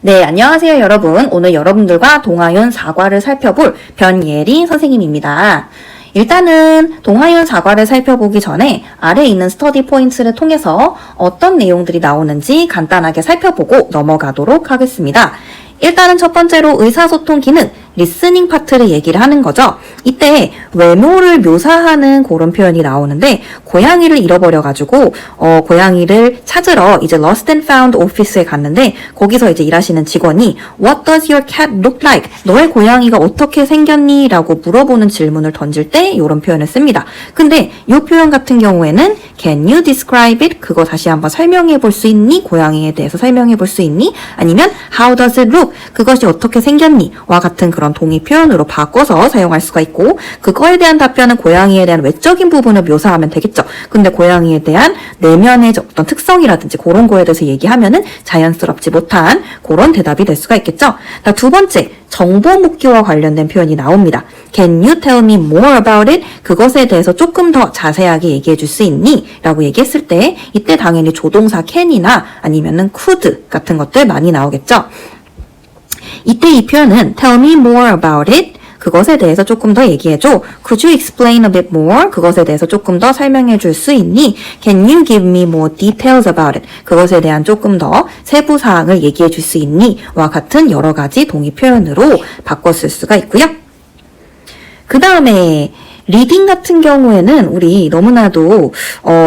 네, 안녕하세요 여러분. 오늘 여러분들과 동화윤 사과를 살펴볼 변예린 선생님입니다. 일단은 동화윤 사과를 살펴보기 전에 아래에 있는 스터디 포인트를 통해서 어떤 내용들이 나오는지 간단하게 살펴보고 넘어가도록 하겠습니다. 일단은 첫 번째로 의사소통 기능, 리스닝 파트를 얘기를 하는 거죠. 이때 외모를 묘사하는 그런 표현이 나오는데 고양이를 잃어버려가지고 고양이를 찾으러 이제 Lost and Found 오피스에 갔는데 거기서 이제 일하시는 직원이 What does your cat look like? 너의 고양이가 어떻게 생겼니? 라고 물어보는 질문을 던질 때 이런 표현을 씁니다. 근데 이 표현 같은 경우에는 Can you describe it? 그거 다시 한번 설명해 볼 수 있니? 고양이에 대해서 설명해 볼 수 있니? 아니면 How does it look? 그것이 어떻게 생겼니? 와 같은 그런 동의 표현으로 바꿔서 사용할 수가 있고 그거에 대한 답변은 고양이에 대한 외적인 부분을 묘사하면 되겠죠. 근데 고양이에 대한 내면의 어떤 특성이라든지 그런 거에 대해서 얘기하면은 자연스럽지 못한 그런 대답이 될 수가 있겠죠. 두 번째, 정보 묻기와 관련된 표현이 나옵니다. Can you tell me more about it? 그것에 대해서 조금 더 자세하게 얘기해 줄 수 있니? 라고 얘기했을 때 이때 당연히 조동사 can이나 아니면은 could 같은 것들 많이 나오겠죠. 이때 이 표현은 tell me more about it. 그것에 대해서 조금 더 얘기해줘. Could you explain a bit more? 그것에 대해서 조금 더 설명해 줄 수 있니? Can you give me more details about it? 그것에 대한 조금 더 세부 사항을 얘기해 줄 수 있니? 와 같은 여러 가지 동의 표현으로 바꿔 쓸 수가 있고요. 그 다음에 리딩 같은 경우에는 우리 너무나도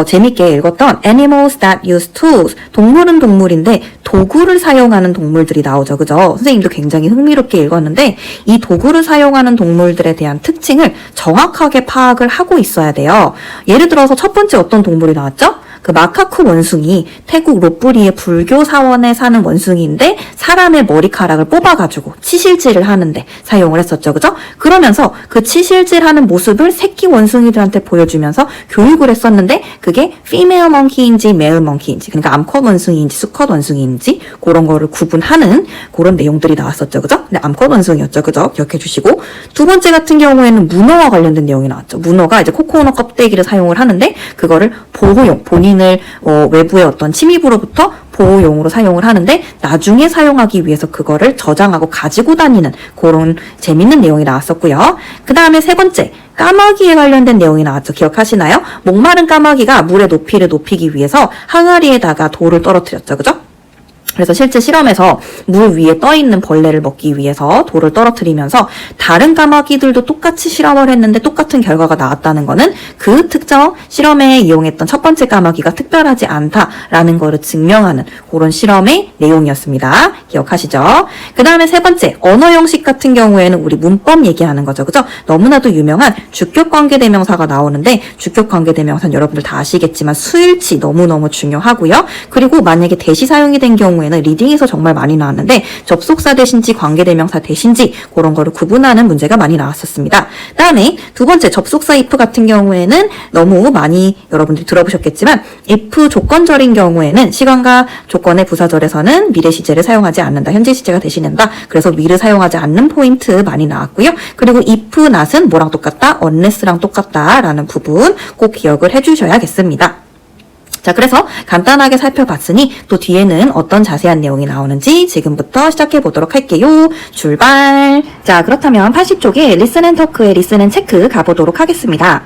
재밌게 읽었던 Animals that use tools. 동물은 동물인데 도구를 사용하는 동물들이 나오죠. 그죠? 선생님도 굉장히 흥미롭게 읽었는데 이 도구를 사용하는 동물들에 대한 특징을 정확하게 파악을 하고 있어야 돼요. 예를 들어서 첫 번째 어떤 동물이 나왔죠? 그 마카쿠 원숭이, 태국 롯부리의 불교 사원에 사는 원숭이인데 사람의 머리카락을 뽑아가지고 치실질을 하는데 사용을 했었죠. 그죠? 그러면서 그 치실질하는 모습을 새끼 원숭이들한테 보여주면서 교육을 했었는데 그게 female monkey인지 male monkey인지 그러니까 암컷 원숭이인지 수컷 원숭이인지 그런 거를 구분하는 그런 내용들이 나왔었죠. 그죠? 근데 암컷 원숭이였죠. 그죠? 기억해 주시고 두 번째 같은 경우에는 문어와 관련된 내용이 나왔죠. 문어가 이제 코코넛 껍데기를 사용을 하는데 그거를 보호용, 본인을 외부의 어떤 침입으로부터 보호용으로 사용을 하는데 나중에 사용하기 위해서 그거를 저장하고 가지고 다니는 그런 재밌는 내용이 나왔었고요. 그 다음에 세 번째, 까마귀에 관련된 내용이 나왔죠. 기억하시나요? 목마른 까마귀가 물의 높이를 높이기 위해서 항아리에다가 돌을 떨어뜨렸죠. 그죠? 그래서 실제 실험에서 물 위에 떠있는 벌레를 먹기 위해서 돌을 떨어뜨리면서 다른 까마귀들도 똑같이 실험을 했는데 똑같은 결과가 나왔다는 거는 그 특정 실험에 이용했던 첫 번째 까마귀가 특별하지 않다라는 거를 증명하는 그런 실험의 내용이었습니다. 기억하시죠? 그 다음에 세 번째, 언어 형식 같은 경우에는 우리 문법 얘기하는 거죠. 그죠? 너무나도 유명한 주격관계대명사가 나오는데 주격관계대명사는 여러분들 다 아시겠지만 수일치 너무너무 중요하고요. 그리고 만약에 대시 사용이 된 경우에는 리딩에서 정말 많이 나왔는데 접속사 대신지 관계대명사 대신지 그런 거를 구분하는 문제가 많이 나왔었습니다. 다음에 두 번째 접속사 if 같은 경우에는 너무 많이 여러분들이 들어보셨겠지만 if 조건절인 경우에는 시간과 조건의 부사절에서는 미래 시제를 사용하지 않는다. 현재 시제가 대신한다. 그래서 will을 사용하지 않는 포인트 많이 나왔고요. 그리고 if not은 뭐랑 똑같다? unless랑 똑같다 라는 부분 꼭 기억을 해주셔야겠습니다. 자, 그래서 간단하게 살펴봤으니 또 뒤에는 어떤 자세한 내용이 나오는지 지금부터 시작해 보도록 할게요. 출발! 자, 그렇다면 80쪽에 Listen and Talk의 Listen and Check 가보도록 하겠습니다.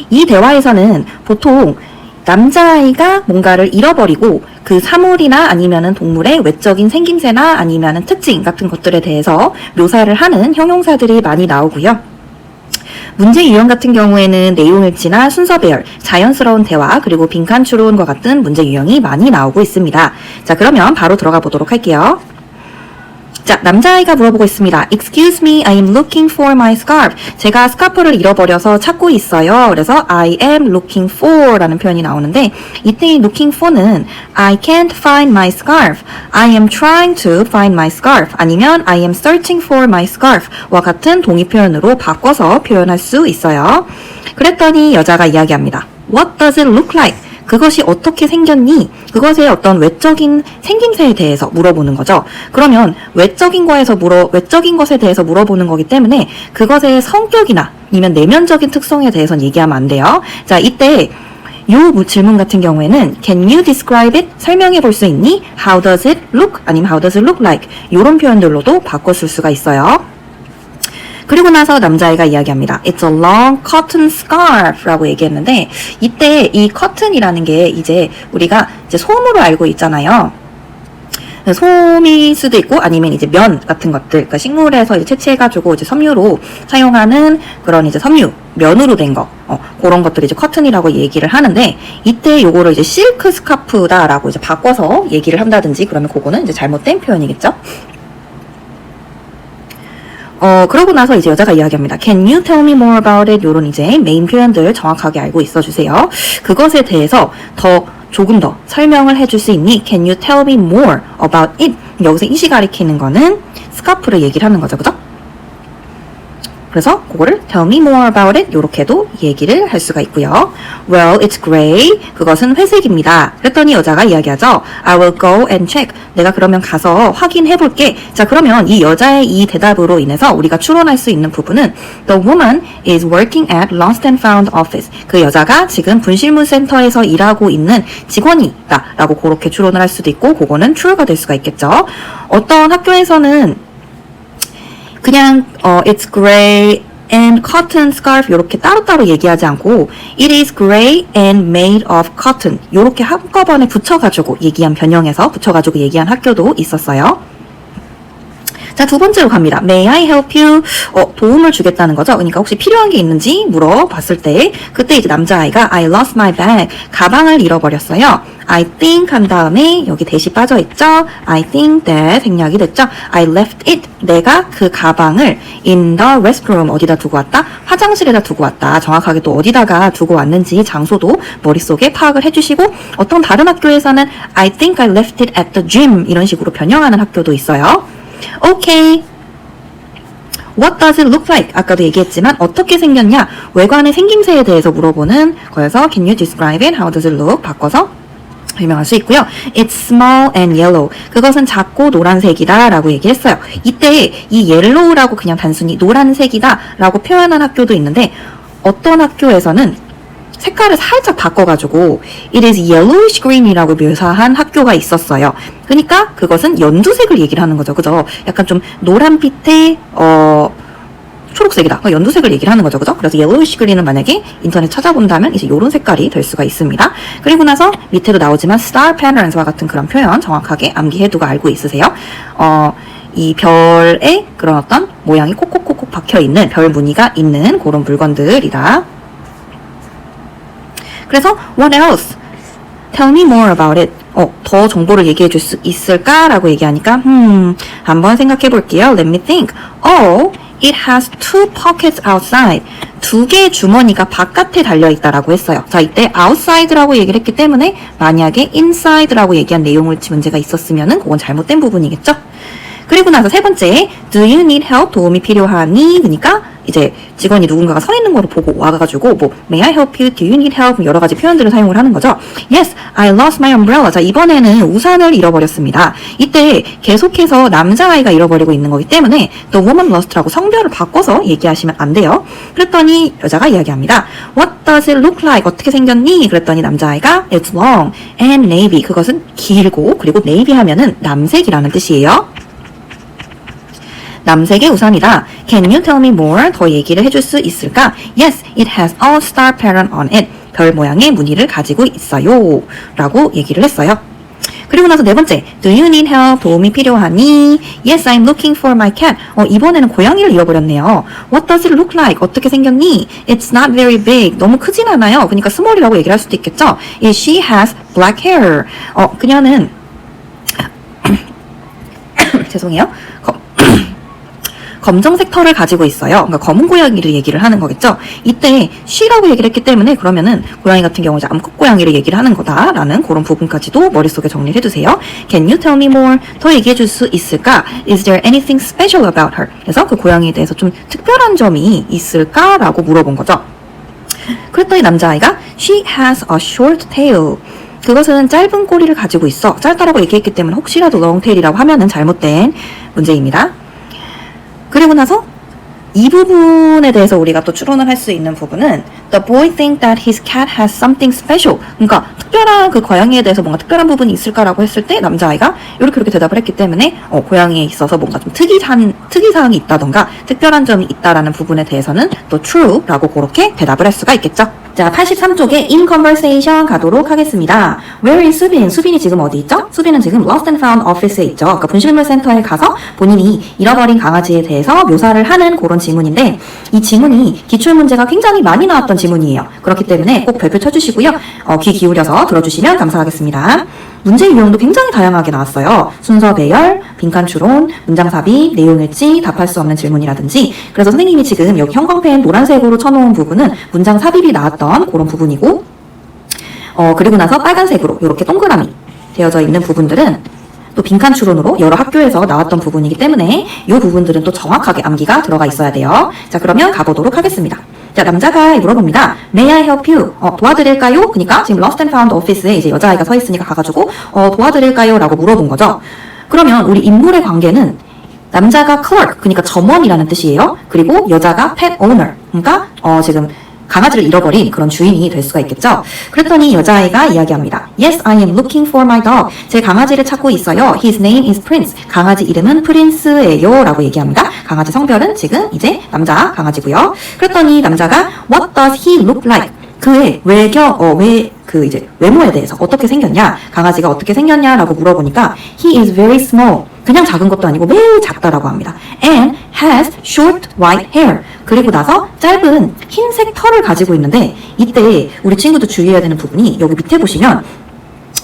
이 대화에서는 보통 남자아이가 뭔가를 잃어버리고 그 사물이나 아니면은 동물의 외적인 생김새나 아니면은 특징 같은 것들에 대해서 묘사를 하는 형용사들이 많이 나오고요. 문제 유형 같은 경우에는 내용일치나 순서 배열, 자연스러운 대화, 그리고 빈칸 추론과 같은 문제 유형이 많이 나오고 있습니다. 자, 그러면 바로 들어가 보도록 할게요. 자, 남자아이가 물어보고 있습니다. Excuse me, I am looking for my scarf. 제가 스카프를 잃어버려서 찾고 있어요. 그래서 I am looking for 라는 표현이 나오는데 이때 looking for는 I can't find my scarf. I am trying to find my scarf. 아니면 I am searching for my scarf 와 같은 동의 표현으로 바꿔서 표현할 수 있어요. 그랬더니 여자가 이야기합니다. What does it look like? 그것이 어떻게 생겼니? 그것의 어떤 외적인 생김새에 대해서 물어보는 거죠. 그러면 외적인 것에 대해서 물어보는 거기 때문에 그것의 성격이나 아니면 내면적인 특성에 대해서는 얘기하면 안 돼요. 자, 이때 요 질문 같은 경우에는 Can you describe it? 설명해 볼 수 있니? How does it look? 아니면 How does it look like? 요런 표현들로도 바꿔쓸 수가 있어요. 그리고 나서 남자애가 이야기합니다. It's a long cotton scarf 라고 얘기했는데 이때 이 cotton이라는 게 이제 우리가 이제 솜으로 알고 있잖아요. 솜일 수도 있고 아니면 이제 면 같은 것들, 그러니까 식물에서 이제 채취해가지고 이제 섬유로 사용하는 그런 이제 섬유, 면으로 된 거, 그런 것들이 이제 커튼이라고 얘기를 하는데 이때 요거를 이제 실크 스카프다라고 이제 바꿔서 얘기를 한다든지 그러면 그거는 이제 잘못된 표현이겠죠? 그러고 나서 이제 여자가 이야기합니다. Can you tell me more about it? 요런 이제 메인 표현들 정확하게 알고 있어 주세요. 그것에 대해서 조금 더 설명을 해줄 수 있니? Can you tell me more about it? 여기서 it이 가리키는 거는 스카프를 얘기를 하는 거죠. 그죠? 그래서 그거를 tell me more about it 요렇게도 얘기를 할 수가 있고요. Well, it's gray. 그것은 회색입니다. 그랬더니 여자가 이야기하죠. I will go and check. 내가 그러면 가서 확인해 볼게. 자, 그러면 이 여자의 이 대답으로 인해서 우리가 추론할 수 있는 부분은 The woman is working at Lost and Found office. 그 여자가 지금 분실물 센터에서 일하고 있는 직원이다 라고 그렇게 추론을 할 수도 있고 그거는 true가 될 수가 있겠죠. 어떤 학교에서는 그냥 it's gray and cotton scarf 이렇게 따로따로 얘기하지 않고 it is gray and made of cotton 이렇게 한꺼번에 붙여가지고 얘기한 변형해서 붙여가지고 얘기한 학교도 있었어요. 자, 두 번째로 갑니다. May I help you? 도움을 주겠다는 거죠. 그러니까 혹시 필요한 게 있는지 물어봤을 때 그때 이제 남자아이가 I lost my bag. 가방을 잃어버렸어요. I think 한 다음에 여기 대시 빠져있죠. I think that 생략이 됐죠. I left it. 내가 그 가방을 in the restroom 어디다 두고 왔다? 화장실에다 두고 왔다. 정확하게 또 어디다가 두고 왔는지 장소도 머릿속에 파악을 해주시고 어떤 다른 학교에서는 I think I left it at the gym 이런 식으로 변형하는 학교도 있어요. Okay. What does it look like? 아까도 얘기했지만 어떻게 생겼냐? 외관의 생김새에 대해서 물어보는 거여서 Can you describe it? How does it look? 바꿔서 설명할 수 있고요. It's small and yellow. 그것은 작고 노란색이다 라고 얘기했어요. 이때 이 yellow라고 그냥 단순히 노란색이다 라고 표현한 학교도 있는데 어떤 학교에서는 색깔을 살짝 바꿔가지고 it is yellowish green이라고 묘사한 학교가 있었어요. 그러니까 그것은 연두색을 얘기를 하는 거죠. 그죠? 약간 좀 노란빛의 초록색이다. 그러니까 연두색을 얘기를 하는 거죠. 그죠? 그래서 yellowish green은 만약에 인터넷 찾아본다면 이제 이런 색깔이 될 수가 있습니다. 그리고 나서 밑에도 나오지만 star patterns와 같은 그런 표현 정확하게 암기해두고 알고 있으세요. 이 별의 그런 어떤 모양이 콕콕콕콕 박혀있는 별 무늬가 있는 그런 물건들이다. 그래서 what else? Tell me more about it. 더 정보를 얘기해 줄 수 있을까라고 얘기하니까 한번 생각해 볼게요. Let me think. It has two pockets outside. 두 개의 주머니가 바깥에 달려있다라고 했어요. 자, 이때 outside라고 얘기를 했기 때문에 만약에 inside라고 얘기한 내용을 문제가 있었으면은 그건 잘못된 부분이겠죠? 그리고 나서 세 번째, do you need help? 도움이 필요하니? 그러니까 이제 직원이 누군가가 서 있는 거를 보고 와가지고 뭐 may I help you? Do you need help? 여러 가지 표현들을 사용을 하는 거죠. Yes, I lost my umbrella. 자, 이번에는 우산을 잃어버렸습니다. 이때 계속해서 남자아이가 잃어버리고 있는 거기 때문에 the woman lost라고 성별을 바꿔서 얘기하시면 안 돼요. 그랬더니 여자가 이야기합니다. What does it look like? 어떻게 생겼니? 그랬더니 남자아이가 It's long and navy. 그것은 길고 그리고 navy 하면은 남색이라는 뜻이에요. 남색의 우산이다. Can you tell me more? 더 얘기를 해줄 수 있을까? Yes, it has a star pattern on it. 별 모양의 무늬를 가지고 있어요. 라고 얘기를 했어요. 그리고 나서 네 번째, do you need help? 도움이 필요하니? Yes, I'm looking for my cat. 이번에는 고양이를 잃어버렸네요. What does it look like? 어떻게 생겼니? It's not very big. 너무 크진 않아요. 그러니까 small이라고 얘기를 할 수도 있겠죠? She has black hair. 그녀는 죄송해요. 검정색 털을 가지고 있어요. 그러니까 검은 고양이를 얘기를 하는 거겠죠. 이때 she라고 얘기를 했기 때문에 그러면은 고양이 같은 경우 이제 암컷 고양이를 얘기를 하는 거다라는 그런 부분까지도 머릿속에 정리를 해두세요. Can you tell me more? 더 얘기해 줄 수 있을까? Is there anything special about her? 그래서 그 고양이에 대해서 좀 특별한 점이 있을까라고 물어본 거죠. 그랬더니 남자아이가 She has a short tail. 그것은 짧은 꼬리를 가지고 있어. 짧다라고 얘기했기 때문에 혹시라도 롱테일이라고 하면은 잘못된 문제입니다. 그리고 나서 이 부분에 대해서 우리가 또 추론을 할 수 있는 부분은 The boy think that his cat has something special. 그러니까 특별한 그 고양이에 대해서 뭔가 특별한 부분이 있을까라고 했을 때 남자아이가 이렇게 대답을 했기 때문에 고양이에 있어서 뭔가 좀 특이사항이 있다던가 특별한 점이 있다라는 부분에 대해서는 또 true라고 그렇게 대답을 할 수가 있겠죠. 자, 83쪽에 in conversation 가도록 하겠습니다. Where is 수빈? 수빈이 지금 어디 있죠? 수빈은 지금 lost and found office에 있죠. 그러니까 분실물 센터에 가서 본인이 잃어버린 강아지에 대해서 묘사를 하는 그런 지문인데 이 지문이 기출문제가 굉장히 많이 나왔던 지문이에요. 그렇기 때문에 꼭 별표 쳐주시고요. 귀 기울여서 들어주시면 감사하겠습니다. 문제 유형도 굉장히 다양하게 나왔어요. 순서 배열, 빈칸 추론, 문장 삽입, 내용 일치, 답할 수 없는 질문이라든지. 그래서 선생님이 지금 여기 형광펜 노란색으로 쳐놓은 부분은 문장 삽입이 나왔던 그런 부분이고, 그리고 나서 빨간색으로 이렇게 동그라미 되어져 있는 부분들은 또 빈칸 추론으로 여러 학교에서 나왔던 부분이기 때문에 이 부분들은 또 정확하게 암기가 들어가 있어야 돼요. 자, 그러면 가보도록 하겠습니다. 자, 남자가 물어봅니다. May I help you? 도와드릴까요? 그러니까 지금 Lost and Found Office에 이제 여자아이가 서 있으니까 가가지고 도와드릴까요? 라고 물어본 거죠. 그러면 우리 인물의 관계는 남자가 clerk, 그러니까 점원이라는 뜻이에요. 그리고 여자가 pet owner, 그러니까 지금 강아지를 잃어버린 그런 주인이 될 수가 있겠죠. 그랬더니 여자아이가 이야기합니다. Yes, I am looking for my dog. 제 강아지를 찾고 있어요. His name is Prince. 강아지 이름은 프린스예요. 라고 얘기합니다. 강아지 성별은 지금 이제 남자 강아지고요. 그랬더니 남자가 What does he look like? 그의 이제 외모에 대해서 어떻게 생겼냐, 강아지가 어떻게 생겼냐라고 물어보니까 He is very small. 그냥 작은 것도 아니고 매우 작다라고 합니다. And has short white hair. 그리고 나서 짧은 흰색 털을 가지고 있는데 이때 우리 친구도 주의해야 되는 부분이 여기 밑에 보시면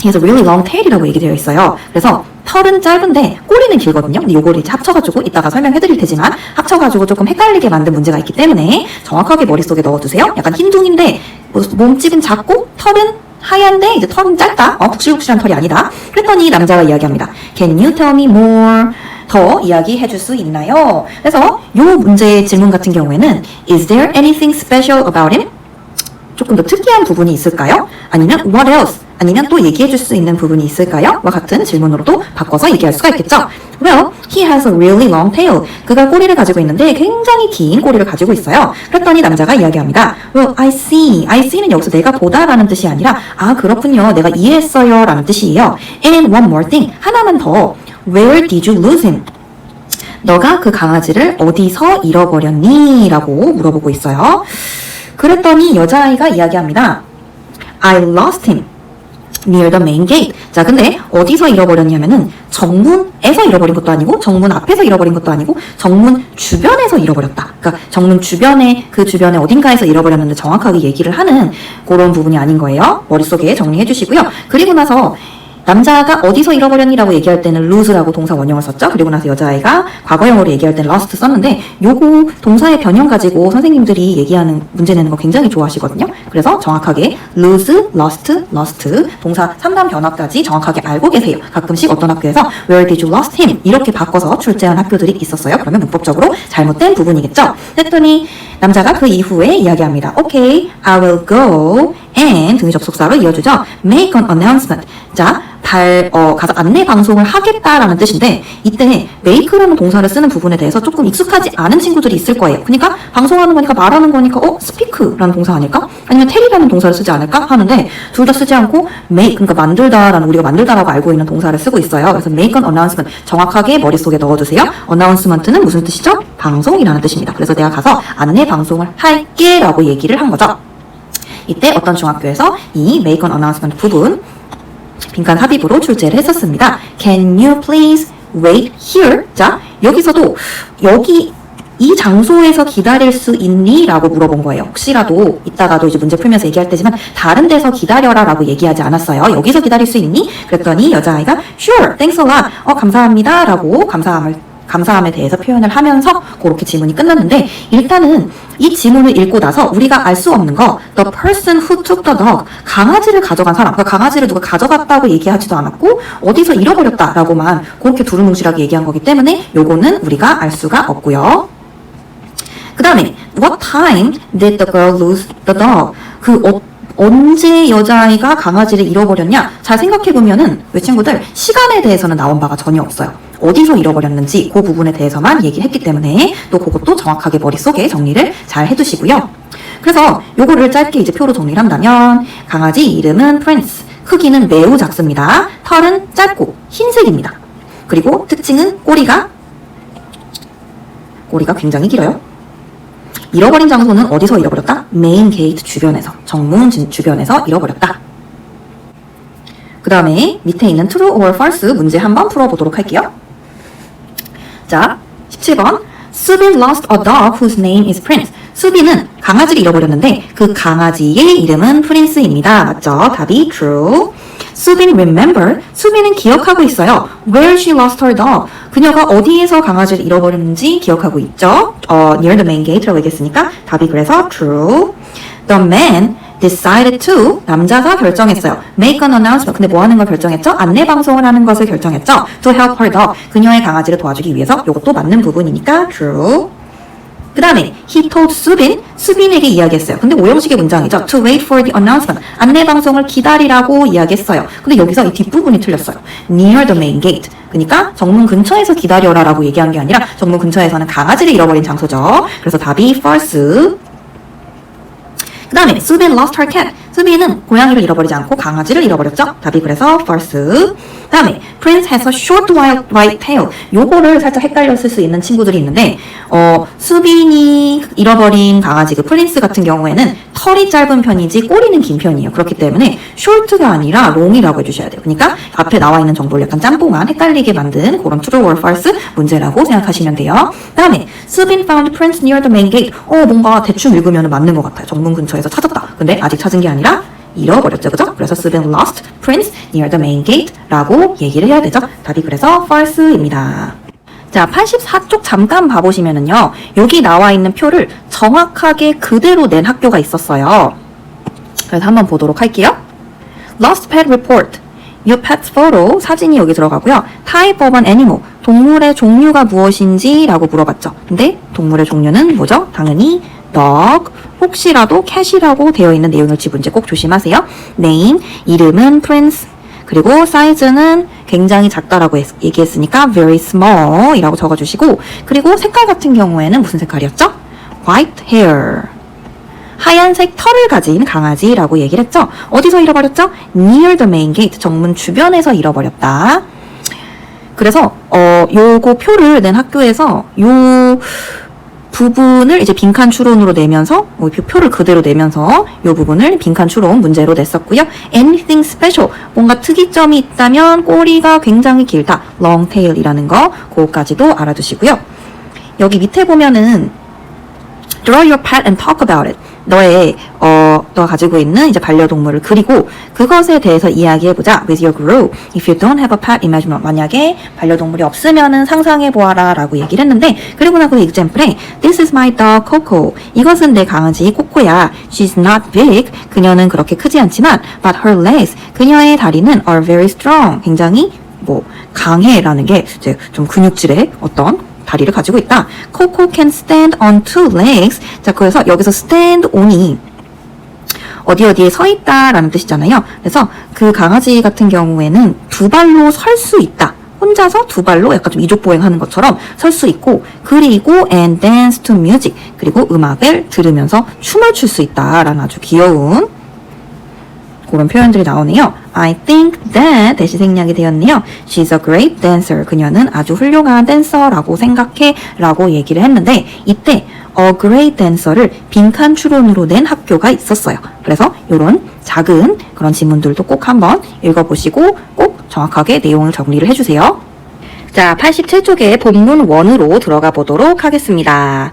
He has a really long tail이라고 얘기되어 있어요. 그래서 털은 짧은데 꼬리는 길거든요. 근데 요거를 이제 합쳐가지고 이따가 설명해 드릴 테지만 합쳐가지고 조금 헷갈리게 만든 문제가 있기 때문에 정확하게 머릿속에 넣어두세요. 약간 흰둥인데 몸집은 작고 털은 하얀데 이제 털은 짧다. 푹실푹실한 털이 아니다. 그랬더니 남자가 이야기합니다. Can you tell me more? 더 이야기해 줄 수 있나요? 그래서 요 문제의 질문 같은 경우에는 Is there anything special about him? 조금 더 특이한 부분이 있을까요? 아니면 what else? 아니면 또 얘기해 줄 수 있는 부분이 있을까요? 와 같은 질문으로도 바꿔서 얘기할 수가 있겠죠. Well, he has a really long tail. 그가 꼬리를 가지고 있는데 굉장히 긴 꼬리를 가지고 있어요. 그랬더니 남자가 이야기합니다. Well, I see. I see는 여기서 내가 보다라는 뜻이 아니라 그렇군요. 내가 이해했어요. 라는 뜻이에요. And one more thing. 하나만 더. Where did you lose him? 너가 그 강아지를 어디서 잃어버렸니? 라고 물어보고 있어요. 그랬더니 여자아이가 이야기합니다. I lost him near the main gate. 자, 근데 어디서 잃어버렸냐면은 정문에서 잃어버린 것도 아니고 정문 앞에서 잃어버린 것도 아니고 정문 주변에서 잃어버렸다. 그러니까 정문 주변에 그 주변에 어딘가에서 잃어버렸는데 정확하게 얘기를 하는 그런 부분이 아닌 거예요. 머릿속에 정리해 주시고요. 그리고 나서 남자가 어디서 잃어버렸니라고 얘기할 때는 lose라고 동사 원형을 썼죠. 그리고 나서 여자아이가 과거형으로 얘기할 때는 lost 썼는데 요거 동사의 변형 가지고 선생님들이 얘기하는 문제 내는 거 굉장히 좋아하시거든요. 그래서 정확하게 lose, lost, lost 동사 3단 변화까지 정확하게 알고 계세요. 가끔씩 어떤 학교에서 where did you lost him? 이렇게 바꿔서 출제한 학교들이 있었어요. 그러면 문법적으로 잘못된 부분이겠죠. 했더니 남자가 그 이후에 이야기합니다. Okay, I will go and 등위 접속사로 이어주죠. Make an announcement. 자, 가서 안내 방송을 하겠다라는 뜻인데 이때 make라는 동사를 쓰는 부분에 대해서 조금 익숙하지 않은 친구들이 있을 거예요. 그러니까 방송하는 거니까 말하는 거니까 speak라는 동사 아닐까? 아니면 tell이라는 동사를 쓰지 않을까? 하는데 둘 다 쓰지 않고 make, 그러니까 만들다라는 우리가 만들다라고 알고 있는 동사를 쓰고 있어요. 그래서 make an announcement 정확하게 머릿속에 넣어두세요. announcement는 무슨 뜻이죠? 방송이라는 뜻입니다. 그래서 내가 가서 안내 방송을 할게 라고 얘기를 한 거죠. 이때 어떤 중학교에서 이 make an announcement 부분 빈칸 합입으로 출제를 했었습니다. Can you please wait here? 자, 여기서도 여기 이 장소에서 기다릴 수 있니? 라고 물어본 거예요. 혹시라도 이따가도 이제 문제 풀면서 얘기할 때지만 다른 데서 기다려라 라고 얘기하지 않았어요. 여기서 기다릴 수 있니? 그랬더니 여자아이가 Sure, thanks a lot. 감사합니다. 라고 감사함에 대해서 표현을 하면서 그렇게 지문이 끝났는데 일단은 이 지문을 읽고 나서 우리가 알 수 없는 거 The person who took the dog 강아지를 가져간 사람, 그러니까 강아지를 누가 가져갔다고 얘기하지도 않았고 어디서 잃어버렸다라고만 그렇게 두루뭉실하게 얘기한 거기 때문에 요거는 우리가 알 수가 없고요. 그 다음에 What time did the girl lose the dog? 언제 여자아이가 강아지를 잃어버렸냐? 잘 생각해보면은 우리 친구들 시간에 대해서는 나온 바가 전혀 없어요. 어디서 잃어버렸는지 그 부분에 대해서만 얘기했기 때문에 또 그것도 정확하게 머릿속에 정리를 잘 해두시고요. 그래서 요거를 짧게 이제 표로 정리를 한다면 강아지 이름은 프린스, 크기는 매우 작습니다. 털은 짧고 흰색입니다. 그리고 특징은 꼬리가 굉장히 길어요. 잃어버린 장소는 어디서 잃어버렸다? 메인 게이트 주변에서, 정문 주변에서 잃어버렸다. 그 다음에 밑에 있는 true or false 문제 한번 풀어보도록 할게요. 자, 17번. 수빈 lost a dog whose name is Prince. 수빈은 강아지를 잃어버렸는데 그 강아지의 이름은 프린스입니다. 맞죠? 답이 true. 수빈 remember. 수빈은 기억하고 있어요. Where she lost her dog. 그녀가 어디에서 강아지를 잃어버렸는지 기억하고 있죠. near the main gate라고 얘기했으니까 답이 그래서 true. The man decided to. 남자가 결정했어요. make an announcement. 근데 뭐 하는 걸 결정했죠? 안내 방송을 하는 것을 결정했죠. to help her dog. 그녀의 강아지를 도와주기 위해서. 이것도 맞는 부분이니까 true. 그 다음에 he told 수빈에게 이야기했어요. 근데 오형식의 문장이죠. to wait for the announcement. 안내 방송을 기다리라고 이야기했어요. 근데 여기서 이 뒷부분이 틀렸어요. near the main gate. 그러니까 정문 근처에서 기다려라 라고 얘기한 게 아니라 정문 근처에서는 강아지를 잃어버린 장소죠. 그래서 답이 false. 그 다음에 수빈 lost her cat. 수빈은 고양이를 잃어버리지 않고 강아지를 잃어버렸죠. 답이 그래서 false. 그 다음에 Prince has a short white tail. 요거를 살짝 헷갈렸을 수 있는 친구들이 있는데 수빈이 잃어버린 강아지 그 프린스 같은 경우에는 털이 짧은 편이지 꼬리는 긴 편이에요. 그렇기 때문에 short가 아니라 long이라고 해주셔야 돼요. 그러니까 앞에 나와 있는 정보를 약간 짬뽕한 헷갈리게 만든 그런 true or false 문제라고 생각하시면 돼요. 그 다음에 수빈 found Prince near the main gate. 뭔가 대충 읽으면 맞는 것 같아요. 정문 근처에서 찾았다. 근데 아직 찾은 게 아니라 잃어버렸죠, 그죠? 그래서 수빈 lost Prince near the main gate 라고 얘기를 해야 되죠. 답이 그래서 false입니다. 자, 84쪽 잠깐 봐보시면은요, 여기 나와 있는 표를 정확하게 그대로 낸 학교가 있었어요. 그래서 한번 보도록 할게요. Lost pet report. Your pet's photo. 사진이 여기 들어가고요. Type of an animal. 동물의 종류가 무엇인지 라고 물어봤죠. 근데 동물의 종류는 뭐죠? 당연히 dog. 혹시라도 cat이라고 되어 있는 내용일지 문제 꼭 조심하세요. name. 이름은 Prince. 그리고 사이즈는 굉장히 작다라고 얘기했으니까 very small 이라고 적어주시고, 그리고 색깔 같은 경우에는 무슨 색깔이었죠? white hair. 하얀색 털을 가진 강아지라고 얘기를 했죠. 어디서 잃어버렸죠? near the main gate. 정문 주변에서 잃어버렸다. 그래서 요거 표를 낸 학교에서 요 부분을 이제 빈칸 추론으로 내면서 표를 그대로 내면서 이 부분을 빈칸 추론 문제로 냈었고요. Anything special, 뭔가 특이점이 있다면 꼬리가 굉장히 길다, long tail이라는 거 그거까지도 알아두시고요. 여기 밑에 보면은 draw your pet and talk about it. 너가 가지고 있는 이제 반려동물을 그리고 그것에 대해서 이야기해보자. With your group. If you don't have a pet, imagine. 만약에 반려동물이 없으면은 상상해보아라 라고 얘기를 했는데, 그리고 나서 example에 This is my dog, Coco. 이것은 내 강아지 코코야. She's not big. 그녀는 그렇게 크지 않지만 But her legs. 그녀의 다리는 are very strong. 굉장히 강해라는 게 이제 좀 근육질의 어떤 다리를 가지고 있다. Coco can stand on two legs. 자, 그래서 여기서 stand on이 어디에 서 있다라는 뜻이잖아요. 그래서 그 강아지 같은 경우에는 두 발로 설 수 있다. 혼자서 두 발로 약간 좀 이족보행하는 것처럼 설 수 있고, 그리고 and dance to music. 그리고 음악을 들으면서 춤을 출 수 있다라는 아주 귀여운 그런 표현들이 나오네요. I think that 대시 생략이 되었네요. She's a great dancer. 그녀는 아주 훌륭한 댄서라고 생각해 라고 얘기를 했는데, 이때 a great dancer를 빈칸 추론으로 낸 학교가 있었어요. 그래서 이런 작은 그런 지문들도 꼭 한번 읽어보시고 꼭 정확하게 내용을 정리를 해주세요. 자, 87쪽에 본문 1으로 들어가 보도록 하겠습니다.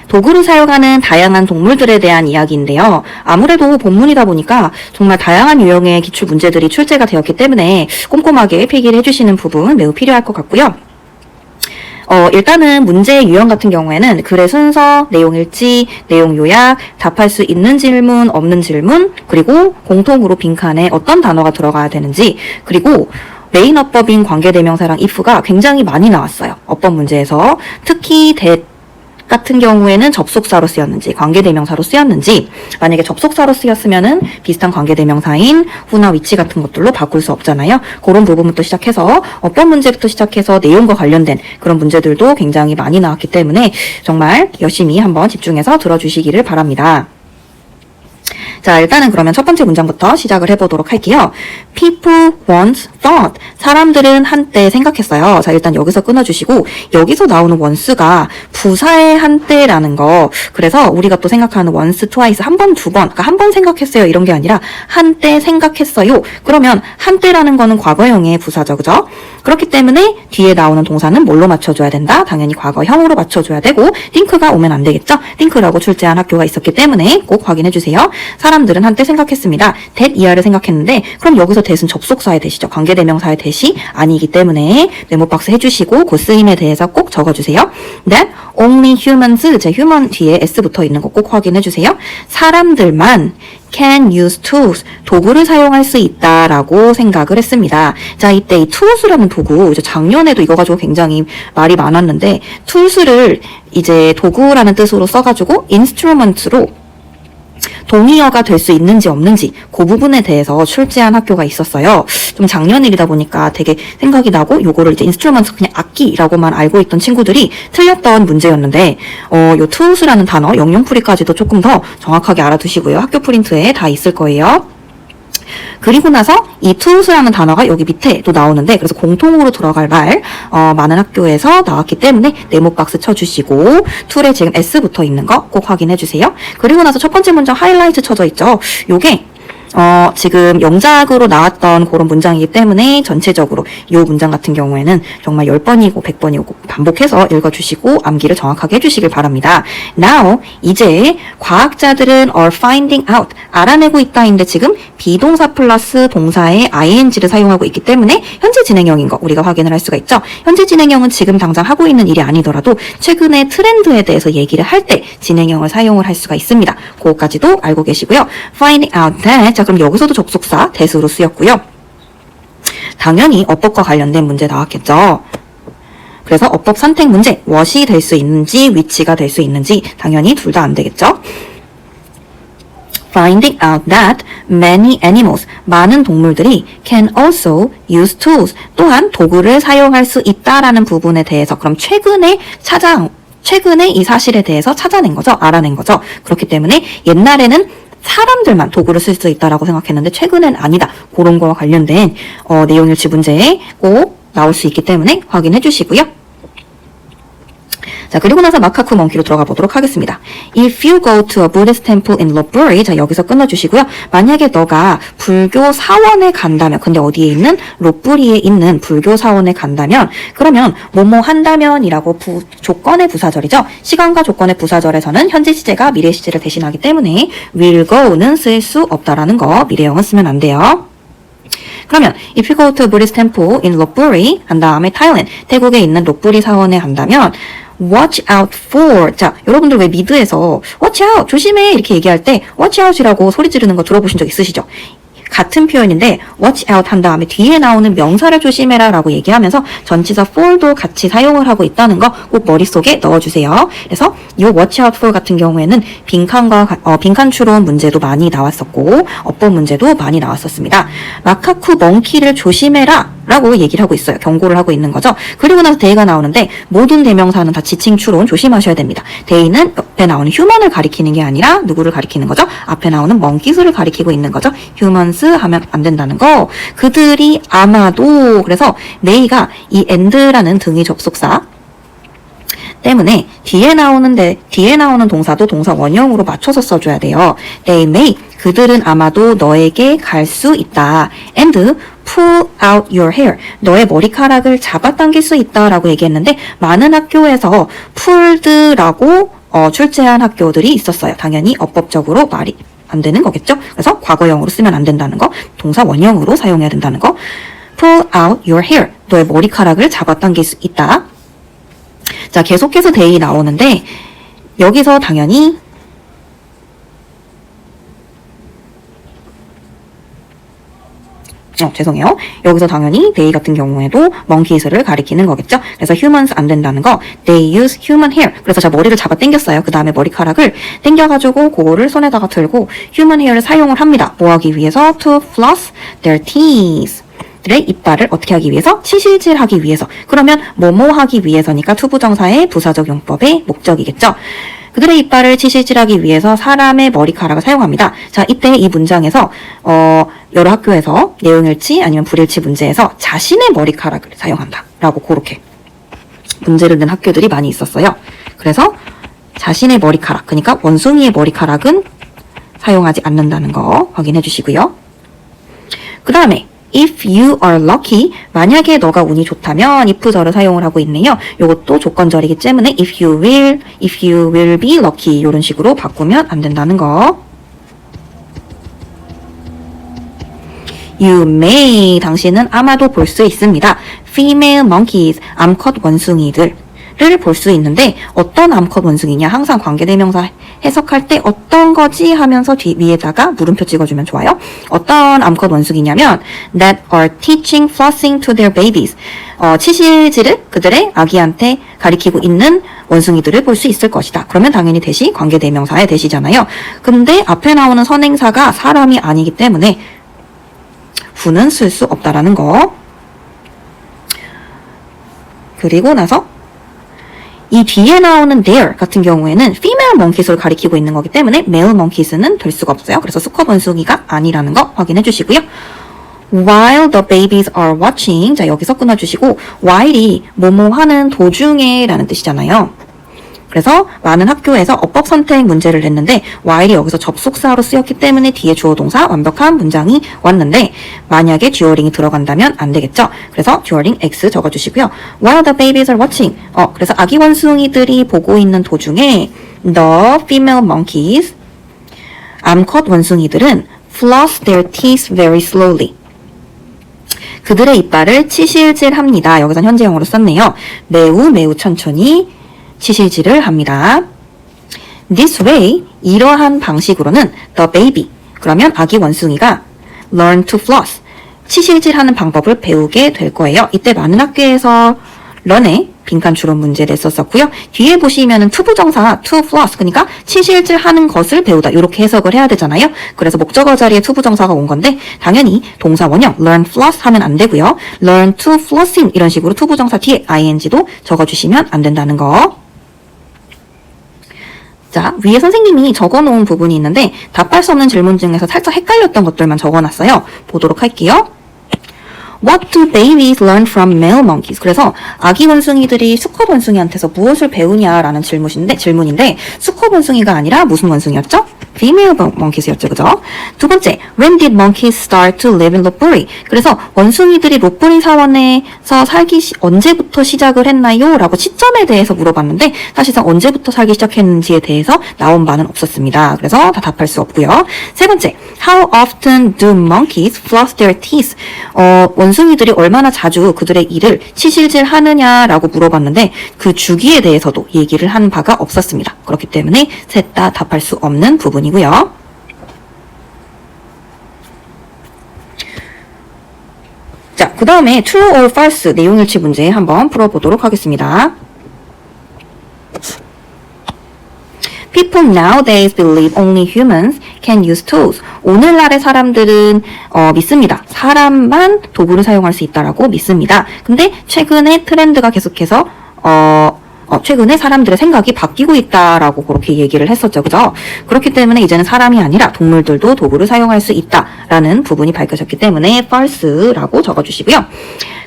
도구로 사용하는 다양한 동물들에 대한 이야기인데요. 아무래도 본문이다 보니까 정말 다양한 유형의 기출 문제들이 출제가 되었기 때문에 꼼꼼하게 필기를 해주시는 부분 매우 필요할 것 같고요. 일단은 문제의 유형 같은 경우에는 글의 순서, 내용 일치, 내용 요약, 답할 수 있는 질문, 없는 질문, 그리고 공통으로 빈칸에 어떤 단어가 들어가야 되는지, 그리고 메인 어법인 관계대명사랑 if가 굉장히 많이 나왔어요. 어법 문제에서. 특히 같은 경우에는 접속사로 쓰였는지 관계대명사로 쓰였는지, 만약에 접속사로 쓰였으면은 비슷한 관계대명사인 who나 which 같은 것들로 바꿀 수 없잖아요. 그런 부분부터 시작해서 어법 문제부터 시작해서 내용과 관련된 그런 문제들도 굉장히 많이 나왔기 때문에 정말 열심히 한번 집중해서 들어주시기를 바랍니다. 자, 일단은 그러면 첫 번째 문장부터 시작을 해보도록 할게요. People once thought. 사람들은 한때 생각했어요. 자, 일단 여기서 끊어주시고, 여기서 나오는 once가 부사의 한때라는 거. 그래서 우리가 또 생각하는 once, twice, 한 번, 두 번. 그러니까 한 번 생각했어요. 이런 게 아니라 한때 생각했어요. 그러면 한때라는 거는 과거형의 부사죠. 그죠? 그렇기 때문에 뒤에 나오는 동사는 뭘로 맞춰줘야 된다? 당연히 과거형으로 맞춰줘야 되고, think가 오면 안 되겠죠? think라고 출제한 학교가 있었기 때문에 꼭 확인해주세요. 사람들은 한때 생각했습니다. that 이하를 생각했는데, 그럼 여기서 that은 접속사의 that이죠. 관계대명사의 that이 아니기 때문에 메모박스 해주시고 그 쓰임에 대해서 꼭 적어주세요. That only humans, 제 human 뒤에 s 붙어 있는 거 꼭 확인해주세요. 사람들만 can use tools, 도구를 사용할 수 있다라고 생각을 했습니다. 자, 이때 이 tools라는 도구, 이제 작년에도 이거 가지고 굉장히 말이 많았는데, tools를 이제 도구라는 뜻으로 써가지고 instrument로 동의어가 될 수 있는지 없는지 그 부분에 대해서 출제한 학교가 있었어요. 좀 작년 일이다 보니까 되게 생각이 나고 요거를 이제 인스트루먼트 그냥 악기라고만 알고 있던 친구들이 틀렸던 문제였는데 요 tools라는 단어 영영풀이까지도 조금 더 정확하게 알아두시고요. 학교 프린트에 다 있을 거예요. 그리고 나서 이 tools라는 단어가 여기 밑에 또 나오는데, 그래서 공통으로 들어갈 말 많은 학교에서 나왔기 때문에 네모박스 쳐주시고 tool에 지금 s 붙어 있는 거 꼭 확인해 주세요. 그리고 나서 첫 번째 문장 하이라이트 쳐져 있죠. 요게 지금 영작으로 나왔던 그런 문장이기 때문에 전체적으로 이 문장 같은 경우에는 정말 10번이고 100번이고 반복해서 읽어주시고 암기를 정확하게 해주시길 바랍니다. Now, 이제 과학자들은 are finding out, 알아내고 있다인데 지금 비동사 플러스 동사의 ing를 사용하고 있기 때문에 현재 진행형인 거 우리가 확인을 할 수가 있죠. 현재 진행형은 지금 당장 하고 있는 일이 아니더라도 최근의 트렌드에 대해서 얘기를 할 때 진행형을 사용을 할 수가 있습니다. 그거까지도 알고 계시고요. Finding out that, 자, 그럼 여기서도 접속사 that으로 쓰였고요. 당연히 어법과 관련된 문제 나왔겠죠. 그래서 어법 선택 문제, what이 될 수 있는지 which가 될 수 있는지 당연히 둘 다 안 되겠죠. Finding out that many animals, 많은 동물들이 can also use tools, 또한 도구를 사용할 수 있다라는 부분에 대해서 그럼 최근에 이 사실에 대해서 찾아낸 거죠. 알아낸 거죠. 그렇기 때문에 옛날에는 사람들만 도구를 쓸 수 있다라고 생각했는데 최근엔 아니다. 그런 거와 관련된 내용일치 문제에 꼭 나올 수 있기 때문에 확인해 주시고요. 자, 그리고 나서 마카쿠 몽키로 들어가 보도록 하겠습니다. If you go to a Buddhist temple in Lopburi, 자, 여기서 끊어주시고요. 만약에 너가 불교 사원에 간다면, 근데 어디에 있는? 롯부리에 있는 불교 사원에 간다면, 그러면 뭐뭐 한다면이라고 조건의 부사절이죠. 시간과 조건의 부사절에서는 현재 시제가 미래 시제를 대신하기 때문에 will go는 쓸 수 없다라는 거, 미래형은 쓰면 안 돼요. 그러면 if you go to a Buddhist temple in Lopburi, 한 다음에 Thailand, 태국에 있는 롯부리 사원에 간다면 watch out for. 자, 여러분들 왜 미드에서 watch out, 조심해 이렇게 얘기할 때 watch out이라고 소리 지르는 거 들어보신 적 있으시죠? 같은 표현인데 watch out 한 다음에 뒤에 나오는 명사를 조심해라 라고 얘기하면서 전치사 for도 같이 사용을 하고 있다는 거 꼭 머릿속에 넣어주세요. 그래서 이 watch out for 같은 경우에는 빈칸 추론 문제도 많이 나왔었고 어법 문제도 많이 나왔었습니다. 마카쿠 멍키를 조심해라 라고 얘기를 하고 있어요. 경고를 하고 있는 거죠. 그리고 나서 데이가 나오는데 모든 대명사는 다 지칭 추론 조심하셔야 됩니다. 데이는 옆에 나오는 휴먼을 가리키는 게 아니라 누구를 가리키는 거죠? 앞에 나오는 멍키스를 가리키고 있는 거죠. 휴먼스 하면 안 된다는 거. 그들이 아마도, 그래서 메이가 이 and라는 등위 접속사 때문에 뒤에 나오는 동사도 동사 원형으로 맞춰서 써줘야 돼요. They may, 그들은 아마도 너에게 갈 수 있다. And pull out your hair, 너의 머리카락을 잡아당길 수 있다라고 얘기했는데 많은 학교에서 pulled라고 출제한 학교들이 있었어요. 당연히 어법적으로 말이 안 되는 거겠죠. 그래서 과거형으로 쓰면 안 된다는 거, 동사 원형으로 사용해야 된다는 거. Pull out your hair, 너의 머리카락을 잡아당길 수 있다. 자, 계속해서 they 나오는데 여기서 당연히 죄송해요. 여기서 당연히 they 같은 경우에도 monkeys를 가리키는 거겠죠. 그래서 humans 안 된다는 거. They use human hair. 그래서 제가 머리를 잡아 당겼어요. 그 다음에 머리카락을 당겨가지고 그거를 손에다가 들고 human hair를 사용을 합니다. 뭐 하기 위해서? To floss their teeth. 들의 이빨을 어떻게 하기 위해서? 치실질하기 위해서. 그러면 뭐뭐 하기 위해서니까 투부정사의 부사적 용법의 목적이겠죠. 그들의 이빨을 치실질하기 위해서 사람의 머리카락을 사용합니다. 자, 이때 이 문장에서 여러 학교에서 내용일치 아니면 불일치 문제에서 자신의 머리카락을 사용한다 라고 그렇게 문제를 낸 학교들이 많이 있었어요. 그래서 자신의 머리카락, 그러니까 원숭이의 머리카락은 사용하지 않는다는 거 확인해 주시고요. 그 다음에 if you are lucky, 만약에 너가 운이 좋다면 if절을 사용을 하고 있네요. 이것도 조건절이기 때문에 if you will be lucky 이런 식으로 바꾸면 안 된다는 거. You may, 당신은 아마도 볼 수 있습니다. female monkeys, 암컷 원숭이들. 를 볼 수 있는데 어떤 암컷 원숭이냐 항상 관계대명사 해석할 때 어떤 거지 하면서 위에다가 물음표 찍어주면 좋아요. 어떤 암컷 원숭이냐면 that are teaching flossing to their babies. 치실질을 그들의 아기한테 가리키고 있는 원숭이들을 볼 수 있을 것이다. 그러면 당연히 대시 관계대명사의 대시잖아요. 근데 앞에 나오는 선행사가 사람이 아니기 때문에 who는 쓸 수 없다라는 거. 그리고 나서 이 뒤에 나오는 their 같은 경우에는 female monkeys를 가리키고 있는 거기 때문에 male monkeys는 될 수가 없어요. 그래서 수컷 원숭이가 아니라는 거 확인해 주시고요. While the babies are watching, 자 여기서 끊어주시고 while이 뭐뭐 하는 도중에 라는 뜻이잖아요. 그래서 많은 학교에서 어법 선택 문제를 냈는데 while이 여기서 접속사로 쓰였기 때문에 뒤에 주어 동사 완벽한 문장이 왔는데 만약에 듀어링이 들어간다면 안 되겠죠. 그래서 듀어링 X 적어주시고요. While the babies are watching, 그래서 아기 원숭이들이 보고 있는 도중에 the female monkeys, 암컷 원숭이들은 floss their teeth very slowly. 그들의 이빨을 치실질합니다. 여기서 현재형으로 썼네요. 매우 천천히 치실질을 합니다. This way, 이러한 방식으로는 the baby, 그러면 아기 원숭이가 learn to floss, 치실질하는 방법을 배우게 될 거예요. 이때 많은 학교에서 learn의 빈칸 추론 문제 냈었었고요. 뒤에 보시면은 투부정사 to floss, 그러니까 치실질하는 것을 배우다 이렇게 해석을 해야 되잖아요. 그래서 목적어 자리에 투부정사가 온 건데 당연히 동사 원형 learn floss 하면 안 되고요. learn to flossing 이런 식으로 투부정사 뒤에 ing도 적어주시면 안 된다는 거. 자, 위에 선생님이 적어놓은 부분이 있는데 답할 수 없는 질문 중에서 살짝 헷갈렸던 것들만 적어놨어요. 보도록 할게요. What do babies learn from male monkeys? 그래서 아기 원숭이들이 수컷 원숭이한테서 무엇을 배우냐라는 질문인데 수컷 원숭이가 아니라 무슨 원숭이였죠? female monkeys였죠, 그죠? 두 번째, when did monkeys start to live in 로뿌리? 그래서 원숭이들이 로뿌리 사원에서 살기 언제부터 시작을 했나요? 라고 시점에 대해서 물어봤는데 사실상 언제부터 살기 시작했는지에 대해서 나온 바는 없었습니다. 그래서 다 답할 수 없고요. 세 번째, how often do monkeys floss their teeth? 원숭이들이 얼마나 자주 그들의 이를 치실질 하느냐라고 물어봤는데 그 주기에 대해서도 얘기를 한 바가 없었습니다. 그렇기 때문에 셋 다 답할 수 없는 부분이고요. 자, 그 다음에 true or false 내용일치 문제 한번 풀어보도록 하겠습니다. People nowadays believe only humans can use tools. 오늘날의 사람들은 믿습니다. 사람만 도구를 사용할 수 있다라고 믿습니다. 근데 최근에 트렌드가 계속해서 최근에 사람들의 생각이 바뀌고 있다라고 그렇게 얘기를 했었죠. 그죠? 그렇기 때문에 이제는 사람이 아니라 동물들도 도구를 사용할 수 있다라는 부분이 밝혀졌기 때문에 false라고 적어주시고요.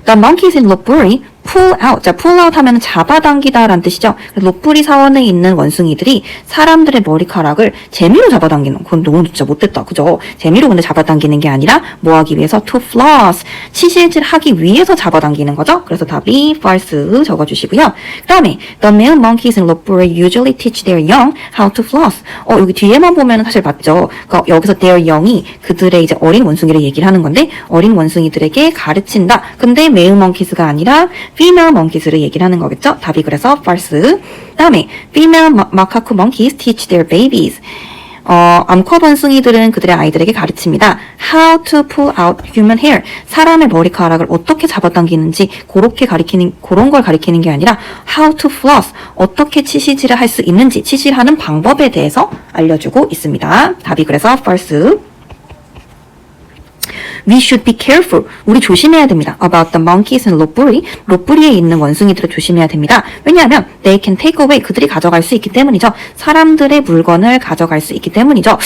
The monkeys in 로뿌리 pull out. 자, pull out 하면 잡아당기다 라는 뜻이죠. 로뿌리 사원에 있는 원숭이들이 사람들의 머리카락을 재미로 잡아당기는, 그건 너무 진짜 못됐다. 그죠? 재미로 근데 잡아당기는 게 아니라 뭐 하기 위해서? to floss. 치실질 하기 위해서 잡아당기는 거죠. 그래서 답이 false 적어주시고요. 그 다음에 the male monkeys in 로뿌리 usually teach their young how to floss. 여기 뒤에만 보면 사실 맞죠. 그러니까 여기서 their young이 그들의 이제 어린 원숭이를 얘기를 하는 건데 어린 원숭이들에게 가르친다. 근데 male monkeys가 아니라 female monkeys를 얘기를 하는 거겠죠? 답이 그래서 false. 다음에 female macaque monkeys teach their babies. 암컷 원숭이들은 그들의 아이들에게 가르칩니다. How to pull out human hair. 사람의 머리카락을 어떻게 잡아당기는지 그런 걸 가리키는 게 아니라 how to floss. 어떻게 치실질을 할 수 있는지, 치실하는 방법에 대해서 알려주고 있습니다. 답이 그래서 false. We should be careful. 우리 조심해야 됩니다. About the monkeys and 롯부리. 롯부리에 있는 원숭이들을 조심해야 됩니다. 왜냐하면 they can take away. 그들이 가져갈 수 있기 때문이죠. 사람들의 물건을 가져갈 수 있기 때문이죠.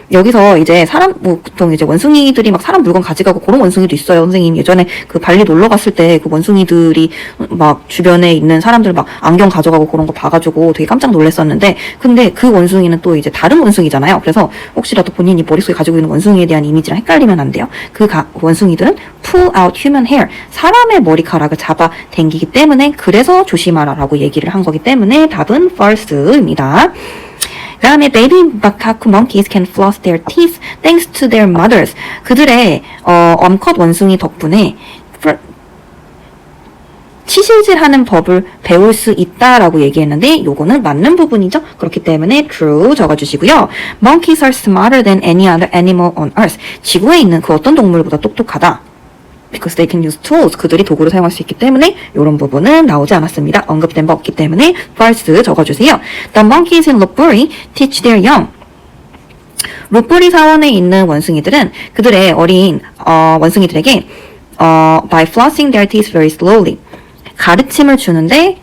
여기서 이제 보통 이제 원숭이들이 막 사람 물건 가져가고 그런 원숭이도 있어요. 선생님 예전에 그 발리 놀러 갔을 때 그 원숭이들이 막 주변에 있는 사람들 막 안경 가져가고 그런 거 봐가지고 되게 깜짝 놀랐었는데, 근데 그 원숭이는 또 이제 다른 원숭이잖아요. 그래서 혹시라도 본인이 머릿속에 가지고 있는 원숭이에 대한 이미지랑 헷갈리면 안 돼요. 그 원숭이들은 pull out human hair. 사람의 머리카락을 잡아 당기기 때문에 그래서 조심하라라고 얘기를 한 거기 때문에 답은 false입니다. 그 다음에 baby macaque monkeys can floss their teeth thanks to their mothers. 그들의 암컷 원숭이 덕분에 치실질하는 법을 배울 수 있다라고 얘기했는데 요거는 맞는 부분이죠. 그렇기 때문에 true 적어주시고요. Monkeys are smarter than any other animal on earth. 지구에 있는 그 어떤 동물보다 똑똑하다. Because they can use tools. 그들이 도구를 사용할 수 있기 때문에 이런 부분은 나오지 않았습니다. 언급된 바 없기 때문에 false 적어주세요. The monkeys in 롯부리 teach their young. 롯부리 사원에 있는 원숭이들은 그들의 어린 원숭이들에게 by flossing their teeth very slowly. 가르침을 주는데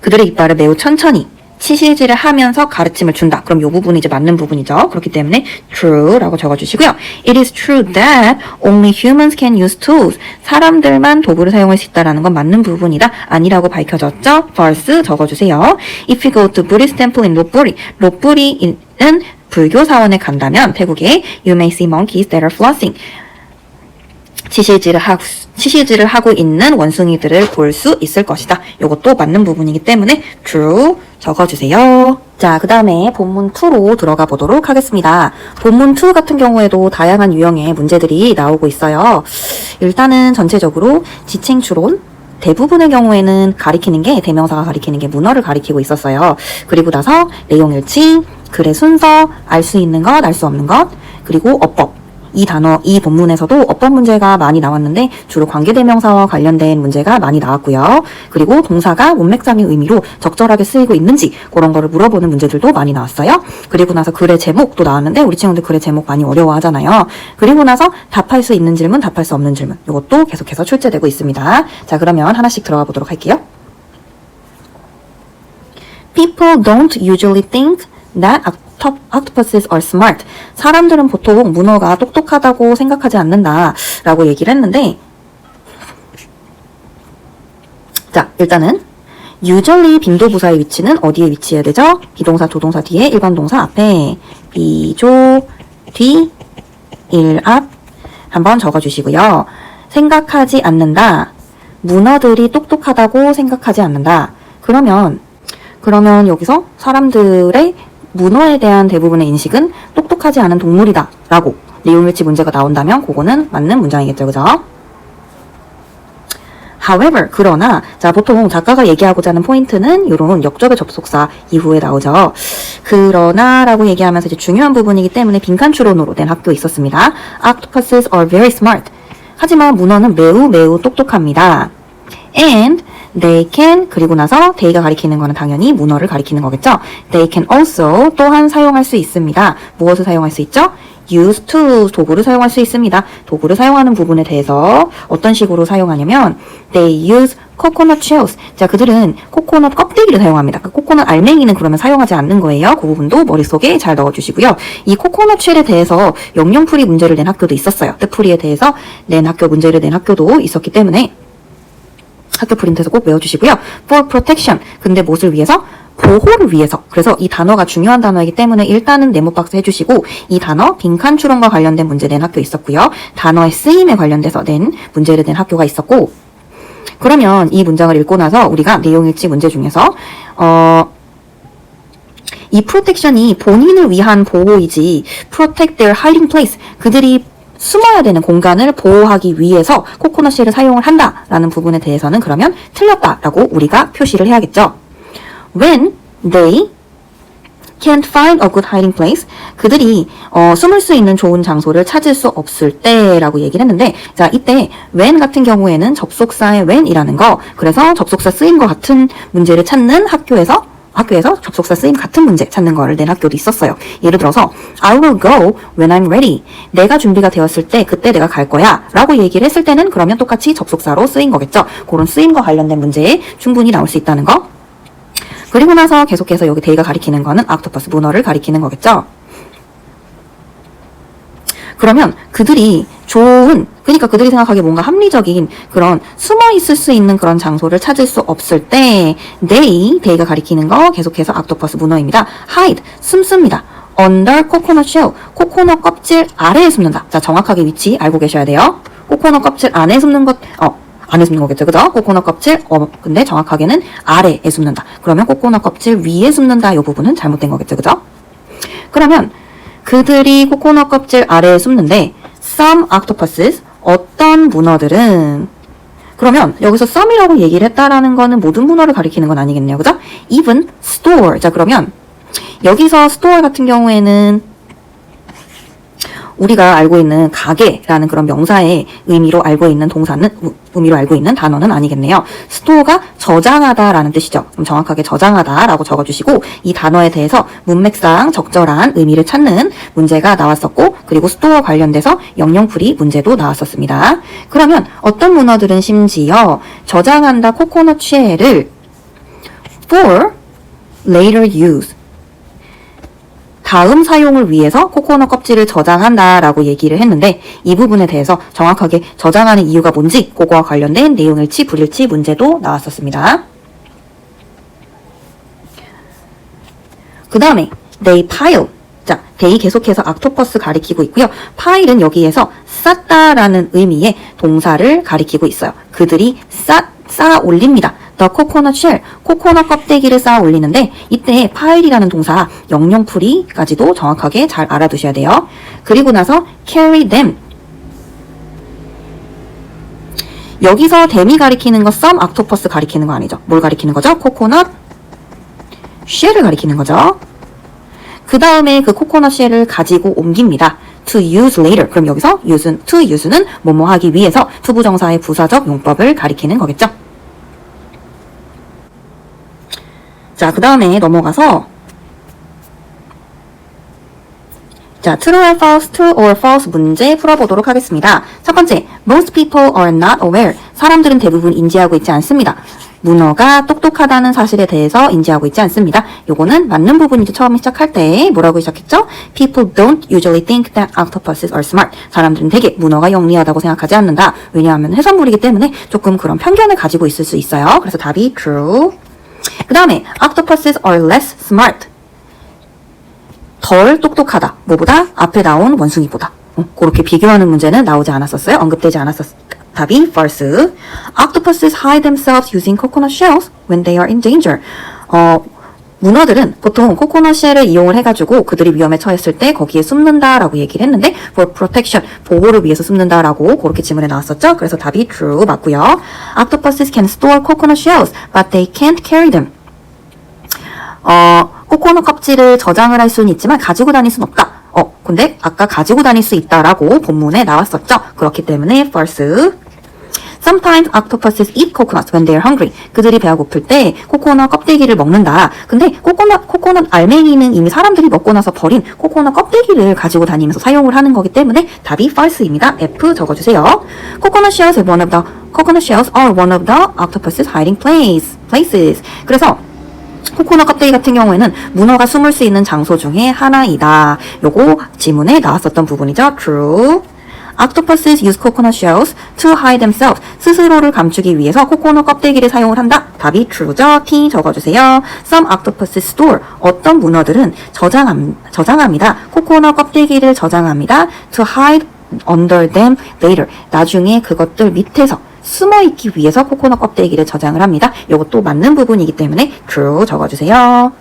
그들의 이빨을 매우 천천히 치실질을 하면서 가르침을 준다. 그럼 이 부분이 이제 맞는 부분이죠. 그렇기 때문에 true라고 적어주시고요. It is true that only humans can use tools. 사람들만 도구를 사용할 수 있다라는 건 맞는 부분이다. 아니라고 밝혀졌죠. false 적어주세요. If you go to Buddhist temple in 롯부리, 롯부리는 불교 사원에 간다면 태국에 you may see monkeys that are flossing. 치실질을 하고 있는 원숭이들을 볼 수 있을 것이다. 이것도 맞는 부분이기 때문에 true 적어주세요. 자, 그 다음에 본문 2로 들어가 보도록 하겠습니다. 본문 2 같은 경우에도 다양한 유형의 문제들이 나오고 있어요. 일단은 전체적으로 지칭 추론, 대부분의 경우에는 가리키는 게 대명사가 가리키는 게 문어를 가리키고 있었어요. 그리고 나서 내용 일치, 글의 순서, 알 수 있는 것, 알 수 없는 것, 그리고 어법. 이 본문에서도 어법 문제가 많이 나왔는데 주로 관계대명사와 관련된 문제가 많이 나왔고요. 그리고 동사가 문맥상의 의미로 적절하게 쓰이고 있는지 그런 거를 물어보는 문제들도 많이 나왔어요. 그리고 나서 글의 제목도 나왔는데 우리 친구들 글의 제목 많이 어려워하잖아요. 그리고 나서 답할 수 있는 질문, 답할 수 없는 질문 이것도 계속해서 출제되고 있습니다. 자, 그러면 하나씩 들어가 보도록 할게요. People don't usually think that octopuses are smart. 사람들은 보통 문어가 똑똑하다고 생각하지 않는다 라고 얘기를 했는데, 자, 일단은 usually 빈도부사의 위치는 어디에 위치해야 되죠? 비동사, 조동사 뒤에 일반 동사 앞에 비조, 뒤, 일앞 한번 적어주시고요. 생각하지 않는다. 문어들이 똑똑하다고 생각하지 않는다. 그러면 여기서 사람들의 문어에 대한 대부분의 인식은 똑똑하지 않은 동물이다 라고 내용일치 문제가 나온다면 그거는 맞는 문장이겠죠. 그죠? However, 그러나, 자, 보통 작가가 얘기하고자 하는 포인트는 이런 역접의 접속사 이후에 나오죠. 그러나 라고 얘기하면서 이제 중요한 부분이기 때문에 빈칸 추론으로 된 학교 있었습니다. Octopuses are very smart. 하지만 문어는 매우 똑똑합니다. And they can, 그리고 나서 they가 가리키는 거는 당연히 문어를 가리키는 거겠죠. They can also, 또한 사용할 수 있습니다. 무엇을 사용할 수 있죠? use tools, 도구를 사용할 수 있습니다. 도구를 사용하는 부분에 대해서 어떤 식으로 사용하냐면 they use coconut shells. 자, 그들은 코코넛 껍데기를 사용합니다. 그 코코넛 알맹이는 그러면 사용하지 않는 거예요. 그 부분도 머릿속에 잘 넣어주시고요. 이 코코넛 쉘에 대해서 영영풀이 문제를 낸 학교도 있었어요. 뜻풀이에 대해서 문제를 낸 학교도 있었기 때문에 학교 프린트에서 꼭 외워주시고요. For protection. 근데 무엇을 위해서? 보호를 위해서. 그래서 이 단어가 중요한 단어이기 때문에 일단은 네모박스 해주시고 이 단어 빈칸 추론과 관련된 문제 낸 학교 있었고요. 단어의 쓰임에 관련돼서 낸 문제를 낸 학교가 있었고, 그러면 이 문장을 읽고 나서 우리가 내용일치 문제 중에서 이 protection이 본인을 위한 보호이지 protect their hiding place. 그들이 숨어야 되는 공간을 보호하기 위해서 코코넛 쉘을 사용을 한다라는 부분에 대해서는 그러면 틀렸다라고 우리가 표시를 해야겠죠. When they can't find a good hiding place. 그들이 숨을 수 있는 좋은 장소를 찾을 수 없을 때라고 얘기를 했는데, 자, 이때 when 같은 경우에는 접속사의 when이라는 거, 그래서 접속사 쓰임과 같은 문제를 찾는 학교에서 접속사 쓰임 같은 문제 찾는 거를 낸 학교도 있었어요. 예를 들어서 I will go when I'm ready. 내가 준비가 되었을 때 그때 내가 갈 거야 라고 얘기를 했을 때는 그러면 똑같이 접속사로 쓰인 거겠죠. 그런 쓰임과 관련된 문제에 충분히 나올 수 있다는 거. 그리고 나서 계속해서 여기 they가 가리키는 거는 octopus 문어를 가리키는 거겠죠. 그러면 그들이 그러니까 그들이 생각하기에 뭔가 합리적인 그런 숨어 있을 수 있는 그런 장소를 찾을 수 없을 때 they가 가리키는 거 계속해서 octopus 문어입니다. hide, 숨습니다. under coconut shell, 코코넛 껍질 아래에 숨는다. 자, 정확하게 위치 알고 계셔야 돼요. 코코넛 껍질 안에 숨는 것, 안에 숨는 거겠죠, 그죠? 코코넛 껍질, 근데 정확하게는 아래에 숨는다. 그러면 코코넛 껍질 위에 숨는다. 이 부분은 잘못된 거겠죠, 그죠? 그러면 그들이 코코넛 껍질 아래에 숨는데 some octopuses, 어떤 문어들은, 그러면 여기서 some이라고 얘기를 했다라는 거는 모든 문어를 가리키는 건 아니겠네요, 그죠? even store. 자, 그러면 여기서 store 같은 경우에는 우리가 알고 있는 가게라는 그런 명사의 의미로 알고 있는 단어는 아니겠네요. store가 저장하다라는 뜻이죠. 그럼 정확하게 저장하다라고 적어주시고 이 단어에 대해서 문맥상 적절한 의미를 찾는 문제가 나왔었고, 그리고 store 관련돼서 영영풀이 문제도 나왔었습니다. 그러면 어떤 문어들은 심지어 저장한다 코코넛 쉘을 for later use, 다음 사용을 위해서 코코넛 껍질을 저장한다 라고 얘기를 했는데, 이 부분에 대해서 정확하게 저장하는 이유가 뭔지 그거와 관련된 내용일치 불일치 문제도 나왔었습니다. 그 다음에 they pile. 자, they 계속해서 octopus 가리키고 있고요. pile은 여기에서 쌓다라는 의미의 동사를 가리키고 있어요. 그들이 쌓아 올립니다. the coconut shell, 코코넛 껍데기를 쌓아 올리는데, 이때 pile이라는 동사 영영풀이까지도 정확하게 잘 알아두셔야 돼요. 그리고 나서 carry them. 여기서 them이 가리키는 거 some octopus 가리키는 거 아니죠. 뭘 가리키는 거죠? 코코넛 쉘을 가리키는 거죠. 그 다음에 그 코코넛 쉘을 가지고 옮깁니다. to use later. 그럼 여기서 to use는 뭐뭐 하기 위해서 투부정사의 부사적 용법을 가리키는 거겠죠. 자, 그 다음에 넘어가서 자, true or false 문제 풀어보도록 하겠습니다. 첫 번째, most people are not aware. 사람들은 대부분 인지하고 있지 않습니다. 문어가 똑똑하다는 사실에 대해서 인지하고 있지 않습니다. 요거는 맞는 부분이죠. 처음에 시작할 때 뭐라고 시작했죠? People don't usually think that octopuses are smart. 사람들은 되게 문어가 영리하다고 생각하지 않는다. 왜냐하면 해산물이기 때문에 조금 그런 편견을 가지고 있을 수 있어요. 그래서 답이 true. 그 다음에 octopuses are less smart. 덜 똑똑하다. 뭐보다? 앞에 나온 원숭이보다. 그렇게 비교하는 문제는 나오지 않았었어요. 언급되지 않았었어요. 답이 false. Octopuses hide themselves using coconut shells when they are in danger. 문어들은 보통 코코넛 쉘을 이용을 해가지고 그들이 위험에 처했을 때 거기에 숨는다라고 얘기를 했는데 for protection, 보호를 위해서 숨는다라고 그렇게 지문에 나왔었죠. 그래서 답이 true 맞고요. Octopuses can store coconut shells, but they can't carry them. 코코넛 껍질을 저장을 할 수는 있지만 가지고 다닐 수는 없다. 근데 아까 가지고 다닐 수 있다라고 본문에 나왔었죠. 그렇기 때문에 false. Sometimes octopuses eat coconuts when they are hungry. 그들이 배가 고플 때 코코넛 껍데기를 먹는다. 근데 코코넛 알맹이는 이미 사람들이 먹고 나서 버린 코코넛 껍데기를 가지고 다니면서 사용을 하는 거기 때문에 답이 false입니다. F 적어주세요. Coconut shells are one of the octopus's hiding places. 그래서 코코넛 껍데기 같은 경우에는 문어가 숨을 수 있는 장소 중에 하나이다. 요거 지문에 나왔었던 부분이죠. True. Octopuses use coconut shells to hide themselves. 스스로를 감추기 위해서 코코넛 껍데기를 사용을 한다. 답이 true죠. T 적어주세요. Some octopuses store. 어떤 문어들은 저장합니다. 코코넛 껍데기를 저장합니다. To hide under them later. 나중에 그것들 밑에서 숨어있기 위해서 코코넛 껍데기를 저장을 합니다. 이것도 맞는 부분이기 때문에 true 적어주세요.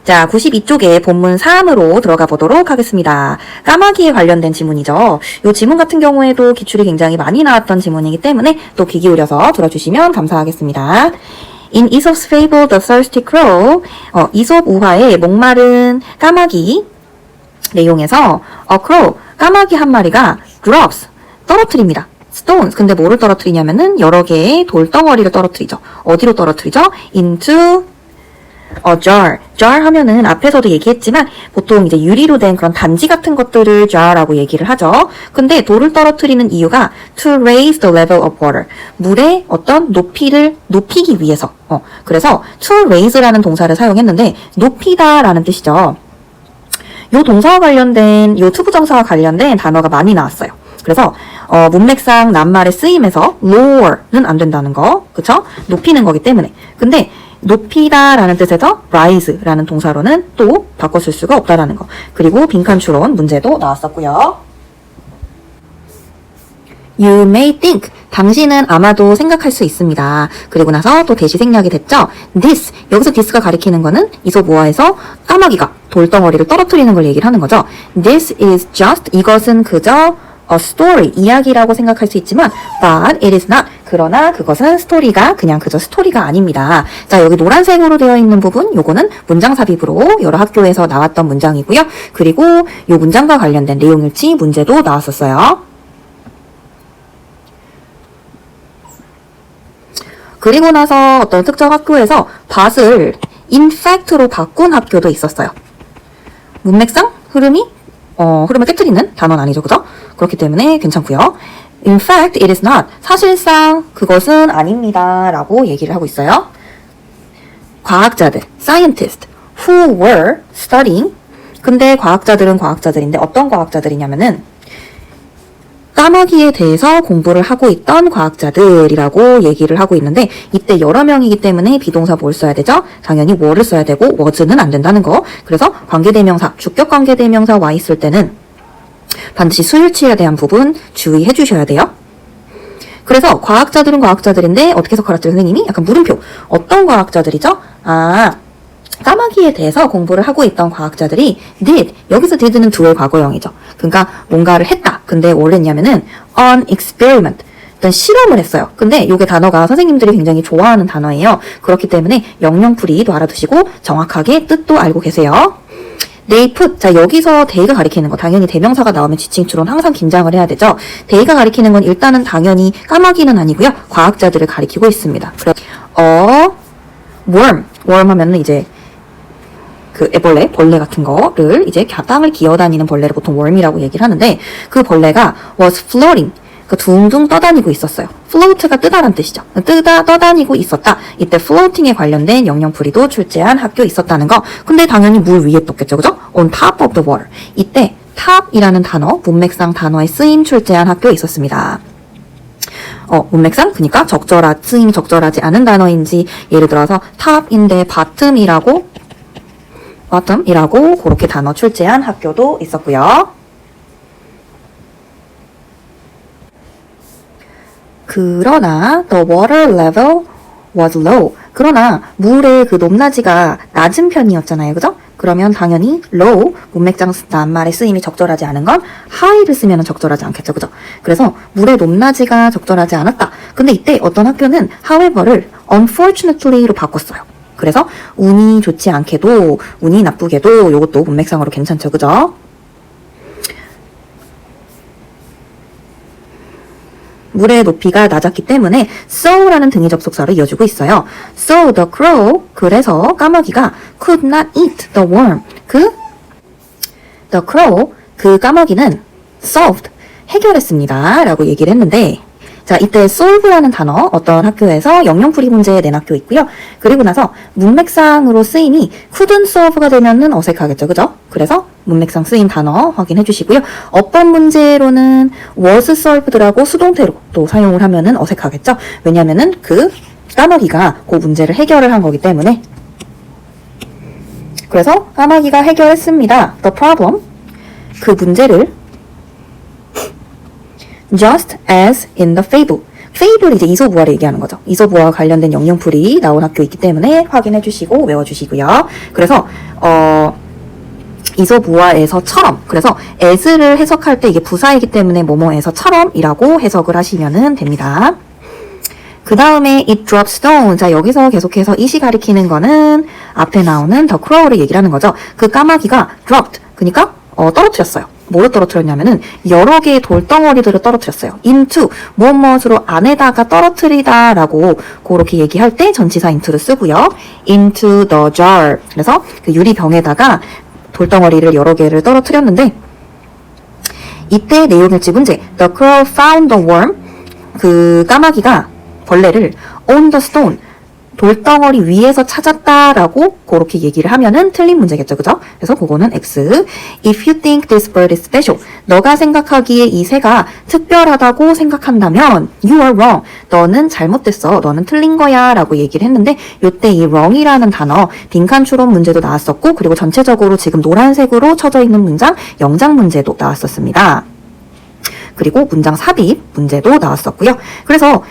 자, 92쪽에 본문 3으로 들어가 보도록 하겠습니다. 까마귀에 관련된 지문이죠. 이 지문 같은 경우에도 기출이 굉장히 많이 나왔던 지문이기 때문에 또 귀 기울여서 들어주시면 감사하겠습니다. In Aesop's fable, The Thirsty Crow, 이솝 우화의 목마른 까마귀 내용에서 crow, 까마귀 한 마리가 drops, 떨어뜨립니다. stones, 근데 뭐를 떨어뜨리냐면은 여러 개의 돌덩어리를 떨어뜨리죠. 어디로 떨어뜨리죠? into a jar. jar 하면은 앞에서도 얘기했지만 보통 이제 유리로 된 그런 단지 같은 것들을 jar라고 얘기를 하죠. 근데 돌을 떨어뜨리는 이유가 to raise the level of water. 물의 어떤 높이를 높이기 위해서. 그래서 to raise라는 동사를 사용했는데 높이다라는 뜻이죠. 요 동사와 관련된, 요 투부정사와 관련된 단어가 많이 나왔어요. 그래서 문맥상 낱말의 쓰임에서 lower는 안 된다는 거, 그쵸? 높이는 거기 때문에. 근데 높이다라는 뜻에서 rise라는 동사로는 또 바꿔 쓸 수가 없다라는 거. 그리고 빈칸 추론 문제도 나왔었고요. You may think, 당신은 아마도 생각할 수 있습니다. 그리고 나서 또 대시 생략이 됐죠. This, 여기서 this가 가리키는 거는 이솝 우화에서 까마귀가 돌덩어리를 떨어뜨리는 걸 얘기를 하는 거죠. This is just, 이것은 그저 a story, 이야기라고 생각할 수 있지만 but it is not, 그러나 그것은 스토리가 그냥 그저 스토리가 아닙니다. 자, 여기 노란색으로 되어 있는 부분, 요거는 문장 삽입으로 여러 학교에서 나왔던 문장이고요. 그리고 요 문장과 관련된 내용일치 문제도 나왔었어요. 그리고 나서 어떤 특정 학교에서 but을 in fact로 바꾼 학교도 있었어요. 문맥상 흐름을 깨트리는 단어는 아니죠, 그죠? 그렇기 때문에 괜찮고요. In fact, it is not. 사실상 그것은 아닙니다. 라고 얘기를 하고 있어요. 과학자들, scientists, who were studying. 근데 과학자들은 과학자들인데 어떤 과학자들이냐면은 까마귀에 대해서 공부를 하고 있던 과학자들이라고 얘기를 하고 있는데 이때 여러 명이기 때문에 비동사 뭘 써야 되죠? 당연히 were를 써야 되고 was는 안 된다는 거. 그래서 관계대명사, 주격 관계대명사 와 있을 때는 반드시 수일치에 대한 부분 주의해 주셔야 돼요. 그래서 과학자들은 과학자들인데 어떻게 해석하랬죠, 선생님이? 약간 물음표. 어떤 과학자들이죠? 까마귀에 대해서 공부를 하고 있던 과학자들이 did, 여기서 did는 do의 과거형이죠. 그러니까 뭔가를 했다. 근데 뭘 했냐면은 an experiment, 일단 실험을 했어요. 근데 요게 단어가 선생님들이 굉장히 좋아하는 단어예요. 그렇기 때문에 영영풀이도 알아두시고 정확하게 뜻도 알고 계세요. They put, 자 여기서 they가 가리키는 거, 당연히 대명사가 나오면 지칭 추론 항상 긴장을 해야 되죠. they가 가리키는 건 일단은 당연히 까마귀는 아니고요. 과학자들을 가리키고 있습니다. 그래서 worm 하면은 이제 그 애벌레, 벌레 같은 거를 이제 땅을 기어다니는 벌레를 보통 worm이라고 얘기를 하는데 그 벌레가 was floating, 그 둥둥 떠다니고 있었어요. float가 뜨다란 뜻이죠. 떠다니고 있었다. 이때 floating에 관련된 영영풀이도 출제한 학교 있었다는 거. 근데 당연히 물 위에 떴겠죠, 그죠? on top of the water. 이때 top이라는 단어, 문맥상 단어의 쓰임 출제한 학교 있었습니다. 문맥상 그러니까 쓰임이 적절하지 않은 단어인지 예를 들어서 top인데 bottom이라고 그렇게 단어 출제한 학교도 있었고요. 그러나 the water level was low. 그러나 물의 그 높낮이가 낮은 편이었잖아요, 그죠? 그러면 당연히 low, 문맥상 낱말의 쓰임이 적절하지 않은 건 high를 쓰면 적절하지 않겠죠, 그죠? 그래서 물의 높낮이가 적절하지 않았다. 근데 이때 어떤 학교는 however를 unfortunately로 바꿨어요. 그래서 운이 좋지 않게도, 운이 나쁘게도 이것도 문맥상으로 괜찮죠, 그죠? 물의 높이가 낮았기 때문에 so라는 등위 접속사로 이어지고 있어요. So the crow, 그래서 까마귀가 could not eat the worm. the crow, 그 까마귀는 solved, 해결했습니다. 라고 얘기를 했는데 자, 이때 solve라는 단어 어떤 학교에서 영영풀이 문제에 낸 학교 있고요. 그리고 나서 문맥상으로 쓰임이 couldn't solve가 되면은 어색하겠죠, 그죠? 그래서 문맥상 쓰임 단어 확인해 주시고요. 어법 문제로는 was solved라고 수동태로 또 사용을 하면은 어색하겠죠? 왜냐면은 그 까마귀가 그 문제를 해결을 한 거기 때문에. 그래서 까마귀가 해결했습니다. The problem, 그 문제를 just as in the fable. fable 이제 이솝 우화를 얘기하는 거죠. 이솝 우화와 관련된 영영풀이 나온 학교 있기 때문에 확인해 주시고 외워 주시고요. 그래서 이솝 우화에서처럼, 그래서 as를 해석할 때 이게 부사이기 때문에 뭐뭐에서처럼이라고 해석을 하시면 됩니다. 그 다음에 it dropped stone. 자, 여기서 계속해서 it이 가리키는 거는 앞에 나오는 the crow를 얘기를 하는 거죠. 그 까마귀가 dropped. 그러니까 떨어뜨렸어요. 뭐를 떨어뜨렸냐면은 여러 개의 돌덩어리들을 떨어뜨렸어요. into 무엇무엇으로 안에다가 떨어뜨리다 라고 그렇게 얘기할 때 전치사 into를 쓰고요. into the jar. 그래서 그 유리병에다가 돌덩어리를 여러 개를 떨어뜨렸는데 이때 내용일지 문제. The crow found the worm. 그 까마귀가 벌레를 on the stone. 돌덩어리 위에서 찾았다라고 그렇게 얘기를 하면은 틀린 문제겠죠. 그죠? 그래서 그거는 X. If you think this bird is special. 너가 생각하기에 이 새가 특별하다고 생각한다면 you are wrong. 너는 잘못됐어. 너는 틀린 거야 라고 얘기를 했는데 요때 이 wrong이라는 단어 빈칸 추론 문제도 나왔었고 그리고 전체적으로 지금 노란색으로 쳐져 있는 문장 영장 문제도 나왔었습니다. 그리고 문장 삽입 문제도 나왔었고요. 그래서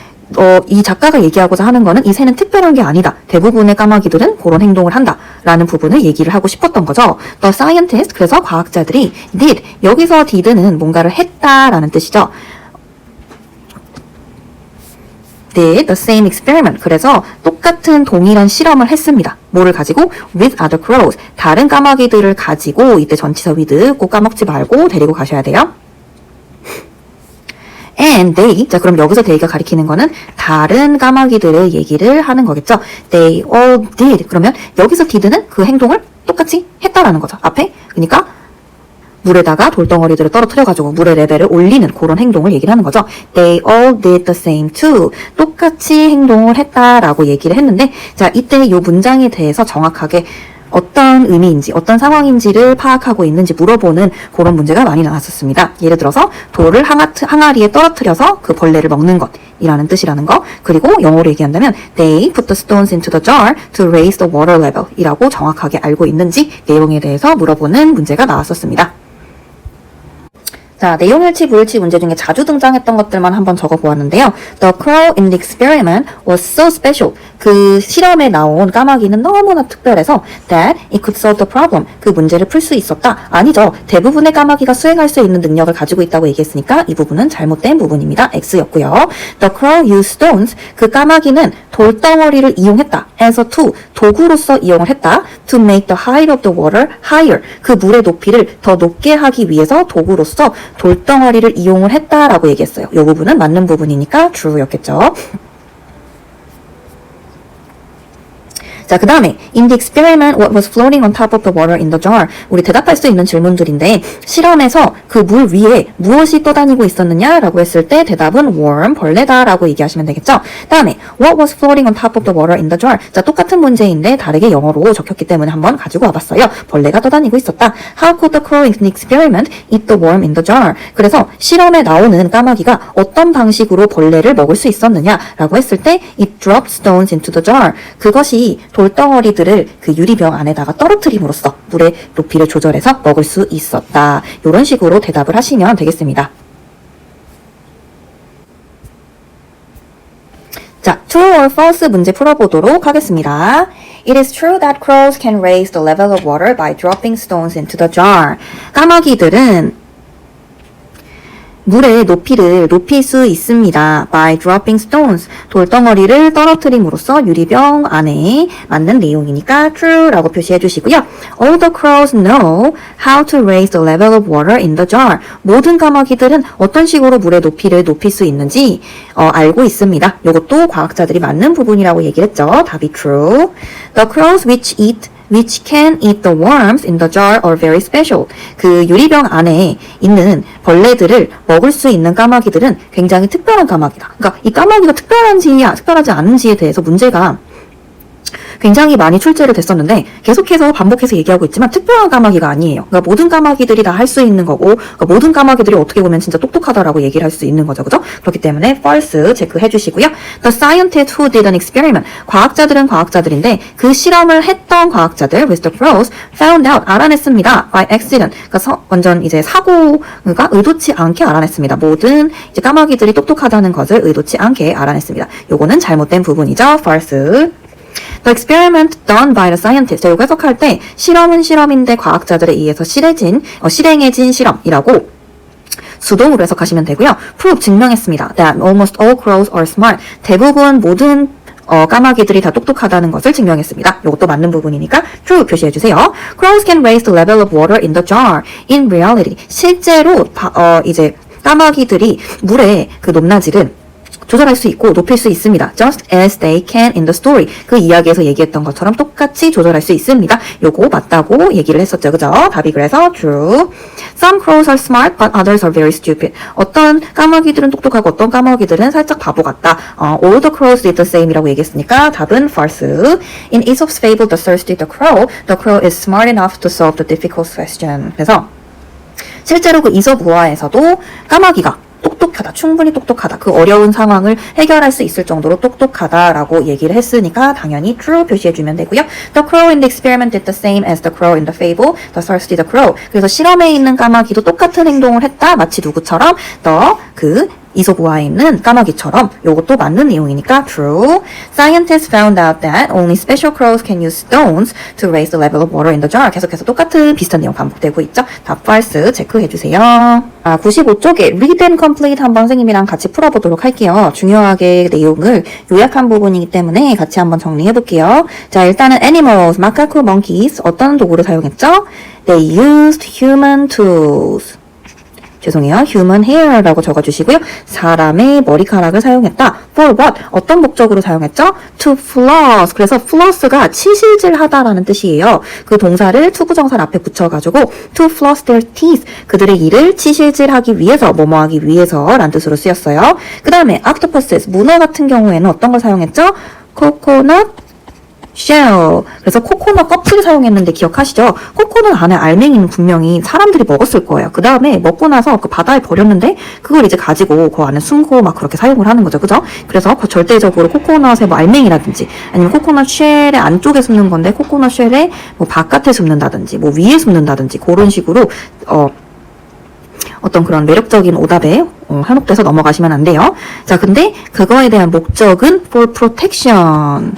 이 작가가 얘기하고자 하는 거는 이 새는 특별한 게 아니다. 대부분의 까마귀들은 그런 행동을 한다. 라는 부분을 얘기를 하고 싶었던 거죠. The scientist, 그래서 과학자들이 did, 여기서 did는 뭔가를 했다라는 뜻이죠. did the same experiment. 그래서 똑같은 동일한 실험을 했습니다. 뭐를 가지고? with other crows. 다른 까마귀들을 가지고 이때 전치사 with 꼭 까먹지 말고 데리고 가셔야 돼요. And they, 자 그럼 여기서 they가 가리키는 거는 다른 까마귀들의 얘기를 하는 거겠죠. They all did. 그러면 여기서 did는 그 행동을 똑같이 했다라는 거죠. 앞에. 그러니까 물에다가 돌덩어리들을 떨어뜨려가지고 물의 레벨을 올리는 그런 행동을 얘기를 하는 거죠. They all did the same too. 똑같이 행동을 했다라고 얘기를 했는데 자 이때 이 문장에 대해서 정확하게 어떤 의미인지 어떤 상황인지를 파악하고 있는지 물어보는 그런 문제가 많이 나왔었습니다. 예를 들어서 돌을 항아리에 떨어뜨려서 그 벌레를 먹는 것이라는 뜻이라는 거. 그리고 영어로 얘기한다면 They put the stones into the jar to raise the water level 이라고 정확하게 알고 있는지 내용에 대해서 물어보는 문제가 나왔었습니다. 자, 내용일치, 부일치 문제 중에 자주 등장했던 것들만 한번 적어보았는데요. The crow in the experiment was so special. 그 실험에 나온 까마귀는 너무나 특별해서 that it could solve the problem. 그 문제를 풀 수 있었다. 아니죠. 대부분의 까마귀가 수행할 수 있는 능력을 가지고 있다고 얘기했으니까 이 부분은 잘못된 부분입니다. X였고요. The crow used stones. 그 까마귀는 돌덩어리를 이용했다. as a tool. 도구로서 이용을 했다. To make the height of the water higher. 그 물의 높이를 더 높게 하기 위해서 도구로서 돌덩어리를 이용을 했다라고 얘기했어요. 이 부분은 맞는 부분이니까 true였겠죠. 자, 그 다음에 in the experiment, what was floating on top of the water in the jar? 우리 대답할 수 있는 질문들인데 실험에서 그 물 위에 무엇이 떠다니고 있었느냐라고 했을 때 대답은 worm, 벌레다라고 얘기하시면 되겠죠. 다음에 what was floating on top of the water in the jar? 자, 똑같은 문제인데 다르게 영어로 적혔기 때문에 한번 가지고 와봤어요. 벌레가 떠다니고 있었다. How could the crow in the experiment eat the worm in the jar? 그래서 실험에 나오는 까마귀가 어떤 방식으로 벌레를 먹을 수 있었느냐라고 했을 때 it dropped stones into the jar. 그것이 돌덩어리들을 그 유리병 안에다가 떨어뜨림으로써 물의 높이를 조절해서 먹을 수 있었다. 이런 식으로 대답을 하시면 되겠습니다. 자, true or false 문제 풀어보도록 하겠습니다. It is true that crows can raise the level of water by dropping stones into the jar. 까마귀들은 물의 높이를 높일 수 있습니다. By dropping stones. 돌덩어리를 떨어뜨림으로써 유리병 안에 맞는 내용이니까 true라고 표시해 주시고요. All the crows know how to raise the level of water in the jar. 모든 까마귀들은 어떤 식으로 물의 높이를 높일 수 있는지 알고 있습니다. 이것도 과학자들이 맞는 부분이라고 얘기를 했죠. 답이 true. The crows which can eat the worms in the jar are very special. 그 유리병 안에 있는 벌레들을 먹을 수 있는 까마귀들은 굉장히 특별한 까마귀다. 그러니까 이 까마귀가 특별한지 특별하지 않은지에 대해서 문제가 굉장히 많이 출제를 됐었는데 계속해서 반복해서 얘기하고 있지만 특별한 까마귀가 아니에요. 그러니까 모든 까마귀들이 다 할 수 있는 거고 그러니까 모든 까마귀들이 어떻게 보면 진짜 똑똑하다라고 얘기를 할 수 있는 거죠. 그죠? 그렇기 때문에 false 체크해 주시고요. The scientist who did an experiment. 과학자들은 과학자들인데 그 실험을 했던 과학자들 with the crows found out 알아냈습니다. by accident. 그러니까 완전 이제 사고가 의도치 않게 알아냈습니다. 모든 이제 까마귀들이 똑똑하다는 것을 의도치 않게 알아냈습니다. 요거는 잘못된 부분이죠. false. The experiment done by the scientist. 자, 이거 해석할 때 실험은 실험인데 과학자들에 의해서 실행해진 실험이라고 수동으로 해석하시면 되고요. prove 증명했습니다. that almost all crows are smart. 대부분 모든 까마귀들이 다 똑똑하다는 것을 증명했습니다. 이것도 맞는 부분이니까 true 표시해주세요. Crows can raise the level of water in the jar. In reality, 실제로 이제 까마귀들이 물의 그 높낮이를 조절할 수 있고 높일 수 있습니다. Just as they can in the story. 그 이야기에서 얘기했던 것처럼 똑같이 조절할 수 있습니다. 요거 맞다고 얘기를 했었죠. 그죠? 답이 그래서 true. Some crows are smart but others are very stupid. 어떤 까마귀들은 똑똑하고 어떤 까마귀들은 살짝 바보 같다. All the crows did the same 이라고 얘기했으니까 답은 false. In Aesop's fable, The Thirsty the crow is smart enough to solve the difficult question. 그래서 실제로 그 이솝 우화에서도 까마귀가 똑똑하다, 충분히 똑똑하다, 그 어려운 상황을 해결할 수 있을 정도로 똑똑하다라고 얘기를 했으니까 당연히 true 표시해주면 되고요. The crow in the experiment did the same as the crow in the fable, the thirsty the crow. 그래서 실험에 있는 까마귀도 똑같은 행동을 했다, 마치 누구처럼 이솝 우화에 있는 까마귀처럼. 요것도 맞는 내용이니까 true. Scientists found out that only special crows can use stones to raise the level of water in the jar. 계속해서 똑같은 비슷한 내용 반복되고 있죠. 답 false 체크해주세요. 95쪽에 read and complete 한번 선생님이랑 같이 풀어보도록 할게요. 중요하게 내용을 요약한 부분이기 때문에 같이 한번 정리해볼게요. 자, 일단은 animals, macaque, monkeys 어떤 도구를 사용했죠? They used human tools. 죄송해요. human hair라고 적어주시고요. 사람의 머리카락을 사용했다. for what? 어떤 목적으로 사용했죠? to floss. 그래서 floss가 치실질하다라는 뜻이에요. 그 동사를 투부정사 앞에 붙여가지고 to floss their teeth. 그들의 이를 치실질하기 위해서, 뭐뭐하기 위해서라는 뜻으로 쓰였어요. 그 다음에 octopuses, 문어 같은 경우에는 어떤 걸 사용했죠? coconut shell. 그래서 코코넛 껍질을 사용했는데 기억하시죠? 코코넛 안에 알맹이는 분명히 사람들이 먹었을 거예요. 그 다음에 먹고 나서 그 바다에 버렸는데 그걸 이제 가지고 그 안에 숨고 막 그렇게 사용을 하는 거죠. 그죠? 그래서 절대적으로 코코넛의 뭐 알맹이라든지 아니면 코코넛 쉘의 안쪽에 숨는 건데 코코넛 쉘의 뭐 바깥에 숨는다든지 뭐 위에 숨는다든지 그런 식으로 어떤 그런 매력적인 오답에 현혹돼서 넘어가시면 안 돼요. 자, 근데 그거에 대한 목적은 for protection.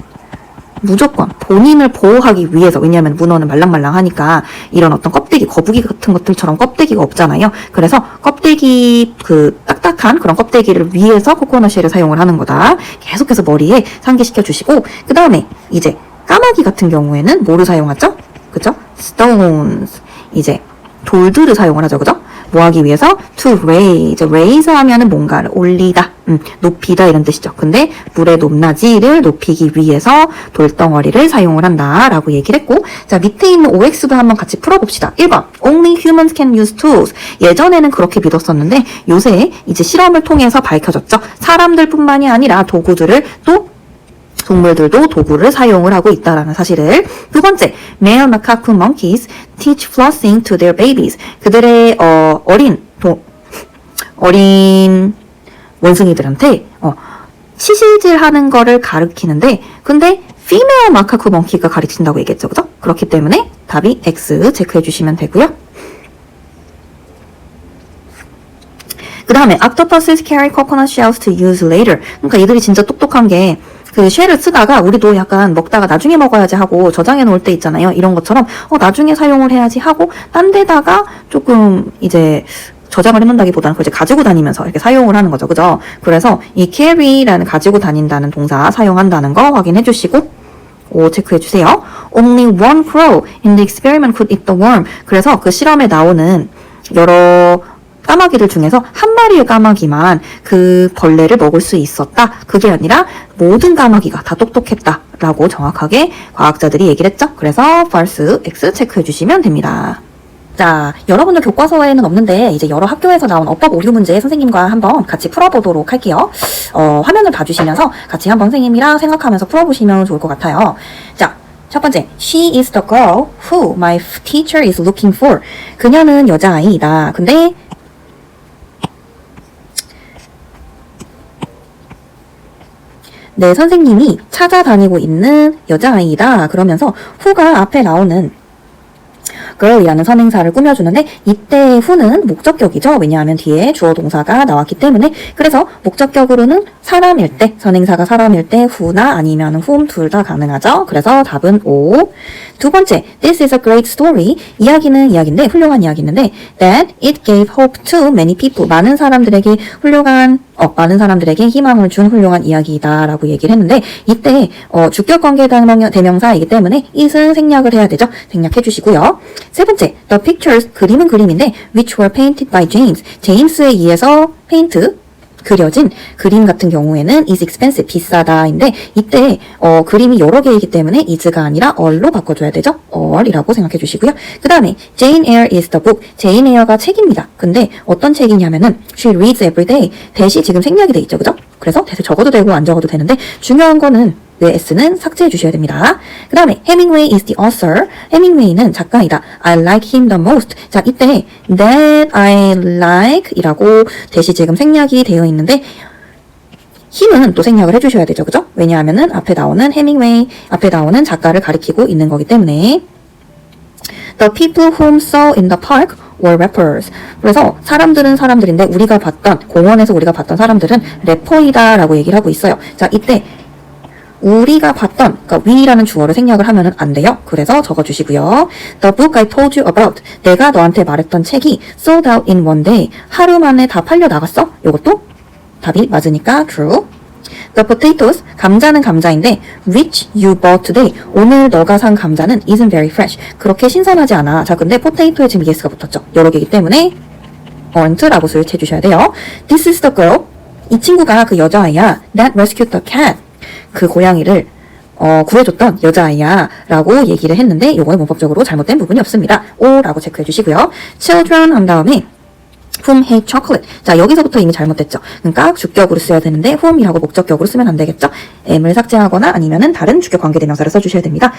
무조건 본인을 보호하기 위해서. 왜냐하면 문어는 말랑말랑하니까 이런 어떤 껍데기, 거북이 같은 것들처럼 껍데기가 없잖아요. 그래서 껍데기, 그 딱딱한 그런 껍데기를 위해서 코코넛 쉘을 사용을 하는 거다. 계속해서 머리에 상기시켜 주시고, 그 다음에 이제 까마귀 같은 경우에는 뭐를 사용하죠? 그죠? stones. 이제 돌들을 사용을 하죠. 그죠? 뭐 하기 위해서? to raise. raise 하면은 뭔가를 올리다, 높이다 이런 뜻이죠. 근데 물의 높낮이를 높이기 위해서 돌덩어리를 사용을 한다 라고 얘기를 했고, 자, 밑에 있는 OX도 한번 같이 풀어봅시다. 1번 Only humans can use tools. 예전에는 그렇게 믿었었는데 요새 이제 실험을 통해서 밝혀졌죠. 사람들뿐만이 아니라 도구들을 또 동물들도 도구를 사용을 하고 있다라는 사실을. 두 번째, male macaque monkeys teach flossing to their babies. 그들의 어린 원숭이들한테 치실질하는 거를 가르치는데, 근데 female macaque monkey가 가르친다고 얘기했죠, 그죠? 그렇기 때문에 답이 X 체크해 주시면 되고요. 그 다음에 octopuses carry coconut shells to use later. 그러니까 이들이 진짜 똑똑한 게 그 쉘을 쓰다가 우리도 약간 먹다가 나중에 먹어야지 하고 저장해 놓을 때 있잖아요. 이런 것처럼 나중에 사용을 해야지 하고 딴 데다가 조금 이제 저장을 해놓는다기보다는 그걸 이제 가지고 다니면서 이렇게 사용을 하는 거죠. 그죠? 그래서 이 carry라는 가지고 다닌다는 동사 사용한다는 거 확인해 주시고 체크해 주세요. Only one crow in the experiment could eat the worm. 그래서 그 실험에 나오는 여러 까마귀들 중에서 한 마리의 까마귀만 그 벌레를 먹을 수 있었다. 그게 아니라 모든 까마귀가 다 똑똑했다라고 정확하게 과학자들이 얘기를 했죠. 그래서 false X 체크해 주시면 됩니다. 자, 여러분들 교과서에는 없는데 이제 여러 학교에서 나온 어법 오류 문제 선생님과 한번 같이 풀어보도록 할게요. 화면을 봐주시면서 같이 한번 선생님이랑 생각하면서 풀어보시면 좋을 것 같아요. 자, 첫 번째, she is the girl who my teacher is looking for. 그녀는 여자아이다. 근데 내 선생님이 찾아다니고 있는 여자아이다. 그러면서 who가 앞에 나오는 girl이라는 선행사를 꾸며주는데 이때 who는 목적격이죠. 왜냐하면 뒤에 주어 동사가 나왔기 때문에. 그래서 목적격으로는 사람일 때, 선행사가 사람일 때 who나 아니면 whom 둘 다 가능하죠. 그래서 답은 O. 두 번째, this is a great story. 이야기는 이야기인데 훌륭한 이야기인데 that it gave hope to many people. 많은 사람들에게 희망을 준 훌륭한 이야기이다 라고 얘기를 했는데 이때 주격관계 대명사이기 때문에 it은 생략을 해야 되죠. 생략해 주시고요. 세 번째, the pictures, 그림은 그림인데 which were painted by James. 제임스에 의해서 그려진 그림 같은 경우에는 is expensive, 비싸다인데 이때 그림이 여러 개이기 때문에 is가 아니라 all로 바꿔줘야 되죠. all이라고 생각해 주시고요. 그 다음에 Jane Eyre is the book. Jane Eyre가 책입니다. 근데 어떤 책이냐면은 she reads every day. 대시 지금 생략이 돼 있죠. 그죠? 그래서 대신 적어도 되고 안 적어도 되는데 중요한 거는 s는 삭제해 주셔야 됩니다. 그 다음에 Hemingway is the author. 해밍웨이는 작가이다. I like him the most. 자, 이때 that I like 이라고 대시 지금 생략이 되어 있는데 힘은 또 생략을 해주셔야 되죠. 그죠? 왜냐하면은 앞에 나오는 해밍웨이, 앞에 나오는 작가를 가리키고 있는 거기 때문에 The people whom saw in the park were rappers. 그래서 사람들은 사람들인데 공원에서 우리가 봤던 사람들은 래퍼이다 라고 얘기를 하고 있어요. 자, 이때 우리가 봤던, 그러니까 we라는 주어를 생략을 하면은 안 돼요. 그래서 적어주시고요. The book I told you about. 내가 너한테 말했던 책이 sold out in one day. 하루 만에 다 팔려 나갔어? 이것도 답이 맞으니까 true. The potatoes, 감자는 감자인데 which you bought today. 오늘 너가 산 감자는 isn't very fresh. 그렇게 신선하지 않아. 자, 근데 potato에 지금 es가 붙었죠. 여러 개이기 때문에 aren't라고 스위치 해주셔야 돼요. This is the girl. 이 친구가 그 여자아이야. That rescued the cat. 그 고양이를 구해줬던 여자아이야 라고 얘기를 했는데 이거에 문법적으로 잘못된 부분이 없습니다. O라고 체크해 주시고요. Children 한 다음에 whom hate chocolate. 자, 여기서부터 이미 잘못됐죠. 그러니까 주격으로 써야 되는데 whom이라고 목적격으로 쓰면 안 되겠죠. M을 삭제하거나 아니면은 다른 주격 관계대명사를 써주셔야 됩니다.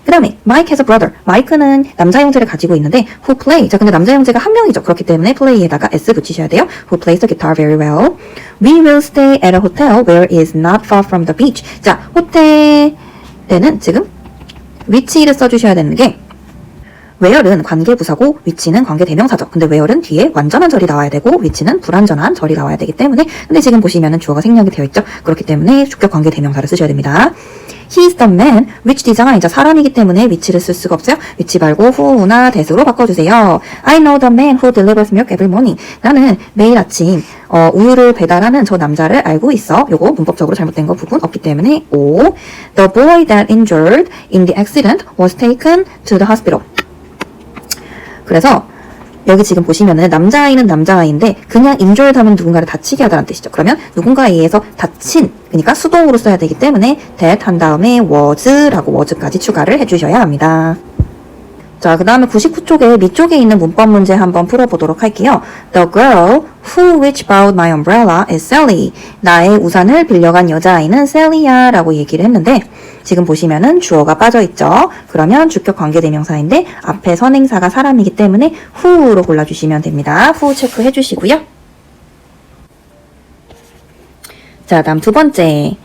그 다음에 Mike has a brother. 마이크는 남자 형제를 가지고 있는데 who play. 자, 근데 남자 형제가 한 명이죠. 그렇기 때문에 play에다가 s 붙이셔야 돼요. Who plays the guitar very well. We will stay at a hotel where is not far from the beach. 자, 호텔에는 지금 which를 써주셔야 되는 게 where은 관계부사고 which는 관계대명사죠. 근데 where은 뒤에 완전한 절이 나와야 되고 which는 불완전한 절이 나와야 되기 때문에 근데 지금 보시면은 주어가 생략이 되어 있죠. 그렇기 때문에 주격 관계대명사를 쓰셔야 됩니다. He is the man which design. 자, 사람이기 때문에 which를 쓸 수가 없어요. which 말고 who나 that으로 바꿔주세요. I know the man who delivers milk every morning. 나는 매일 아침 우유를 배달하는 저 남자를 알고 있어. 요거 문법적으로 잘못된 거 부분 없기 때문에 O. The boy that injured in the accident was taken to the hospital. 그래서 여기 지금 보시면은 남자아이는 남자아이인데 그냥 injured 하면 누군가를 다치게 하다라는 뜻이죠. 그러면 누군가에 의해서 다친, 그러니까 수동으로 써야 되기 때문에 that 한 다음에 was라고 was까지 추가를 해주셔야 합니다. 자, 그 다음에 99쪽에 밑쪽에 있는 문법 문제 한번 풀어보도록 할게요. The girl who which borrowed my umbrella is Sally. 나의 우산을 빌려간 여자아이는 Sally야 라고 얘기를 했는데 지금 보시면은 주어가 빠져있죠. 그러면 주격 관계대명사인데 앞에 선행사가 사람이기 때문에 who로 골라주시면 됩니다. who 체크해 주시고요. 자, 다음 두 번째.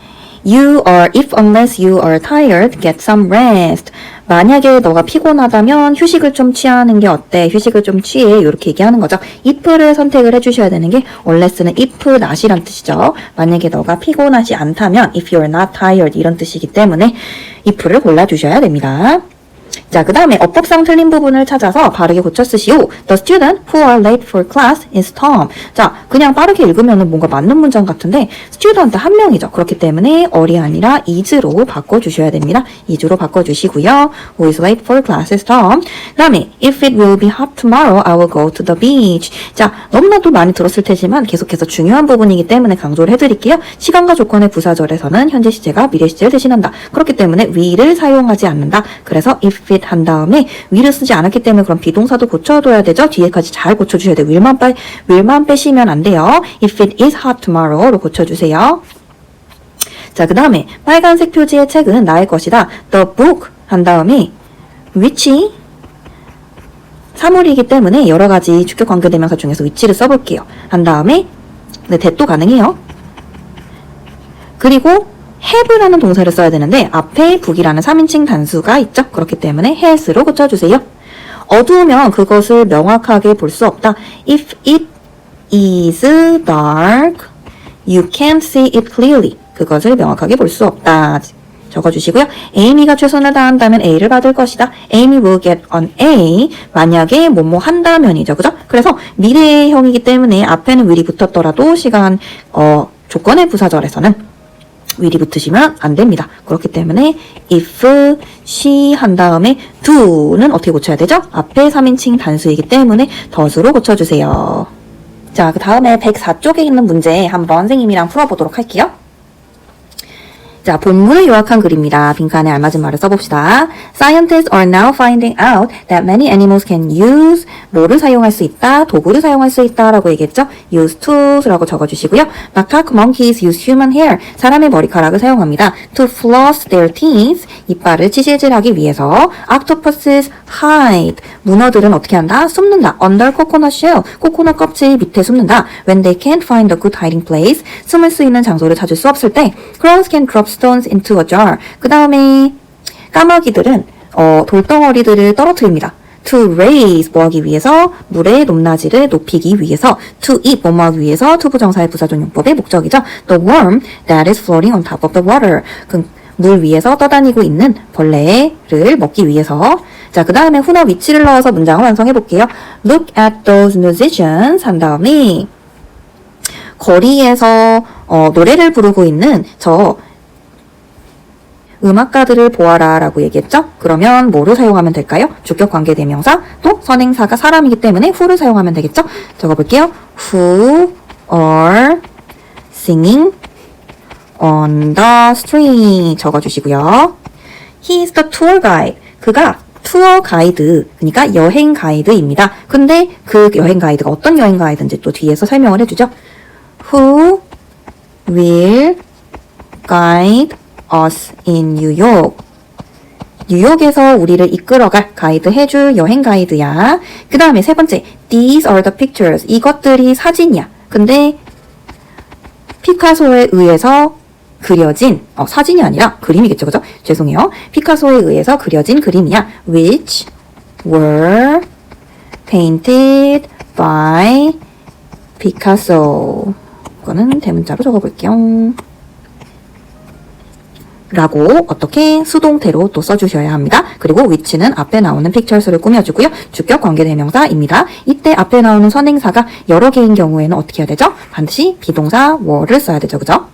You or if unless you are tired, get some rest. 만약에 너가 피곤하다면 휴식을 좀 취하는 게 어때? 휴식을 좀 취해. 이렇게 얘기하는 거죠. if를 선택을 해주셔야 되는 게 unless는 if not이란 뜻이죠. 만약에 너가 피곤하지 않다면 if you're not tired 이런 뜻이기 때문에 if를 골라주셔야 됩니다. 자, 그 다음에 어법상 틀린 부분을 찾아서 바르게 고쳐 쓰시오. The student who are late for class is Tom. 자, 그냥 빠르게 읽으면 뭔가 맞는 문장 같은데 student 한 명이죠. 그렇기 때문에 어리 아니라 is로 바꿔주셔야 됩니다. is로 바꿔주시고요. Who is late for class is Tom. 그 다음에 if it will be hot tomorrow, I will go to the beach. 자, 너무나도 많이 들었을 테지만 계속해서 중요한 부분이기 때문에 강조를 해드릴게요. 시간과 조건의 부사절에서는 현재 시제가 미래 시제를 대신한다. 그렇기 때문에 will을 사용하지 않는다. 그래서 if it 한 다음에 will을 쓰지 않았기 때문에 그럼 비동사도 고쳐둬야 되죠. 뒤에까지 잘 고쳐주셔야 돼요. will만 빼시면 안 돼요. If it is hot tomorrow로 고쳐주세요. 자, 그 다음에 빨간색 표지의 책은 나의 것이다. The book 한 다음에 which 사물이기 때문에 여러 가지 주격 관계대명사 중에서 which를 써볼게요. 한 다음에 네, that도 가능해요. 그리고 have라는 동사를 써야 되는데 앞에 book이라는 3인칭 단수가 있죠. 그렇기 때문에 has로 고쳐주세요. 어두우면 그것을 명확하게 볼 수 없다. If it is dark, you can't see it clearly. 그것을 명확하게 볼 수 없다. 적어주시고요. 에이미가 최선을 다한다면 A를 받을 것이다. Amy will get an A. 만약에 뭐뭐 한다면이죠. 그죠? 그래서 미래형이기 때문에 앞에는 will이 붙었더라도 시간, 조건의 부사절에서는 will이 붙으시면 안 됩니다. 그렇기 때문에 if, she 한 다음에 do는 어떻게 고쳐야 되죠? 앞에 3인칭 단수이기 때문에 does로 고쳐주세요. 자, 그 다음에 104쪽에 있는 문제 한번 선생님이랑 풀어보도록 할게요. 자, 본문을 요약한 글입니다. 빈칸에 알맞은 말을 써봅시다. Scientists are now finding out that many animals can use 뭐를 사용할 수 있다, 도구를 사용할 수 있다 라고 얘기했죠. use tools라고 적어주시고요. Macaque monkeys use human hair. 사람의 머리카락을 사용합니다. To floss their teeth. 이빨을 치실질하기 위해서. Octopuses hide. 문어들은 어떻게 한다? 숨는다. Under coconut shell. 코코넛 껍질 밑에 숨는다. When they can't find a good hiding place. 숨을 수 있는 장소를 찾을 수 없을 때. Crows can drop stones into a jar. 그 다음에 까마귀들은 돌덩어리들을 떨어뜨립니다. To raise 뭐 하기 위해서, 물의 높낮이를 높이기 위해서. To eat 뭐 하기 위해서, 투부정사의 부사전용법의 목적이죠. The worm that is floating on top of the water. 물 위에서 떠다니고 있는 벌레를 먹기 위해서. 자, 그 다음에 who나 which를 넣어서 문장을 완성해 볼게요. Look at those musicians 한 다음에 거리에서 노래를 부르고 있는 저 음악가들을 보아라 라고 얘기했죠? 그러면 뭐를 사용하면 될까요? 주격 관계대명사, 또 선행사가 사람이기 때문에 who를 사용하면 되겠죠? 적어볼게요. Who are singing on the street 적어주시고요. He is the tour guide. 그가 투어 가이드, 그러니까 여행 가이드입니다. 근데 그 여행 가이드가 어떤 여행 가이드인지 또 뒤에서 설명을 해주죠. Who will guide us in New York. 뉴욕에서 우리를 이끌어갈 가이드 해줄 여행 가이드야. 그 다음에 세 번째, these are the pictures. 이것들이 사진이야. 근데 피카소에 의해서 그려진, 사진이 아니라 그림이겠죠, 그죠? 죄송해요. 피카소에 의해서 그려진 그림이야. which were painted by Picasso. 이거는 대문자로 적어볼게요. 라고 어떻게 수동태로 또 써주셔야 합니다. 그리고 which는 앞에 나오는 pictures를 꾸며주고요. 주격 관계대명사입니다. 이때 앞에 나오는 선행사가 여러 개인 경우에는 어떻게 해야 되죠? 반드시 비동사 were를 써야 되죠. 그죠?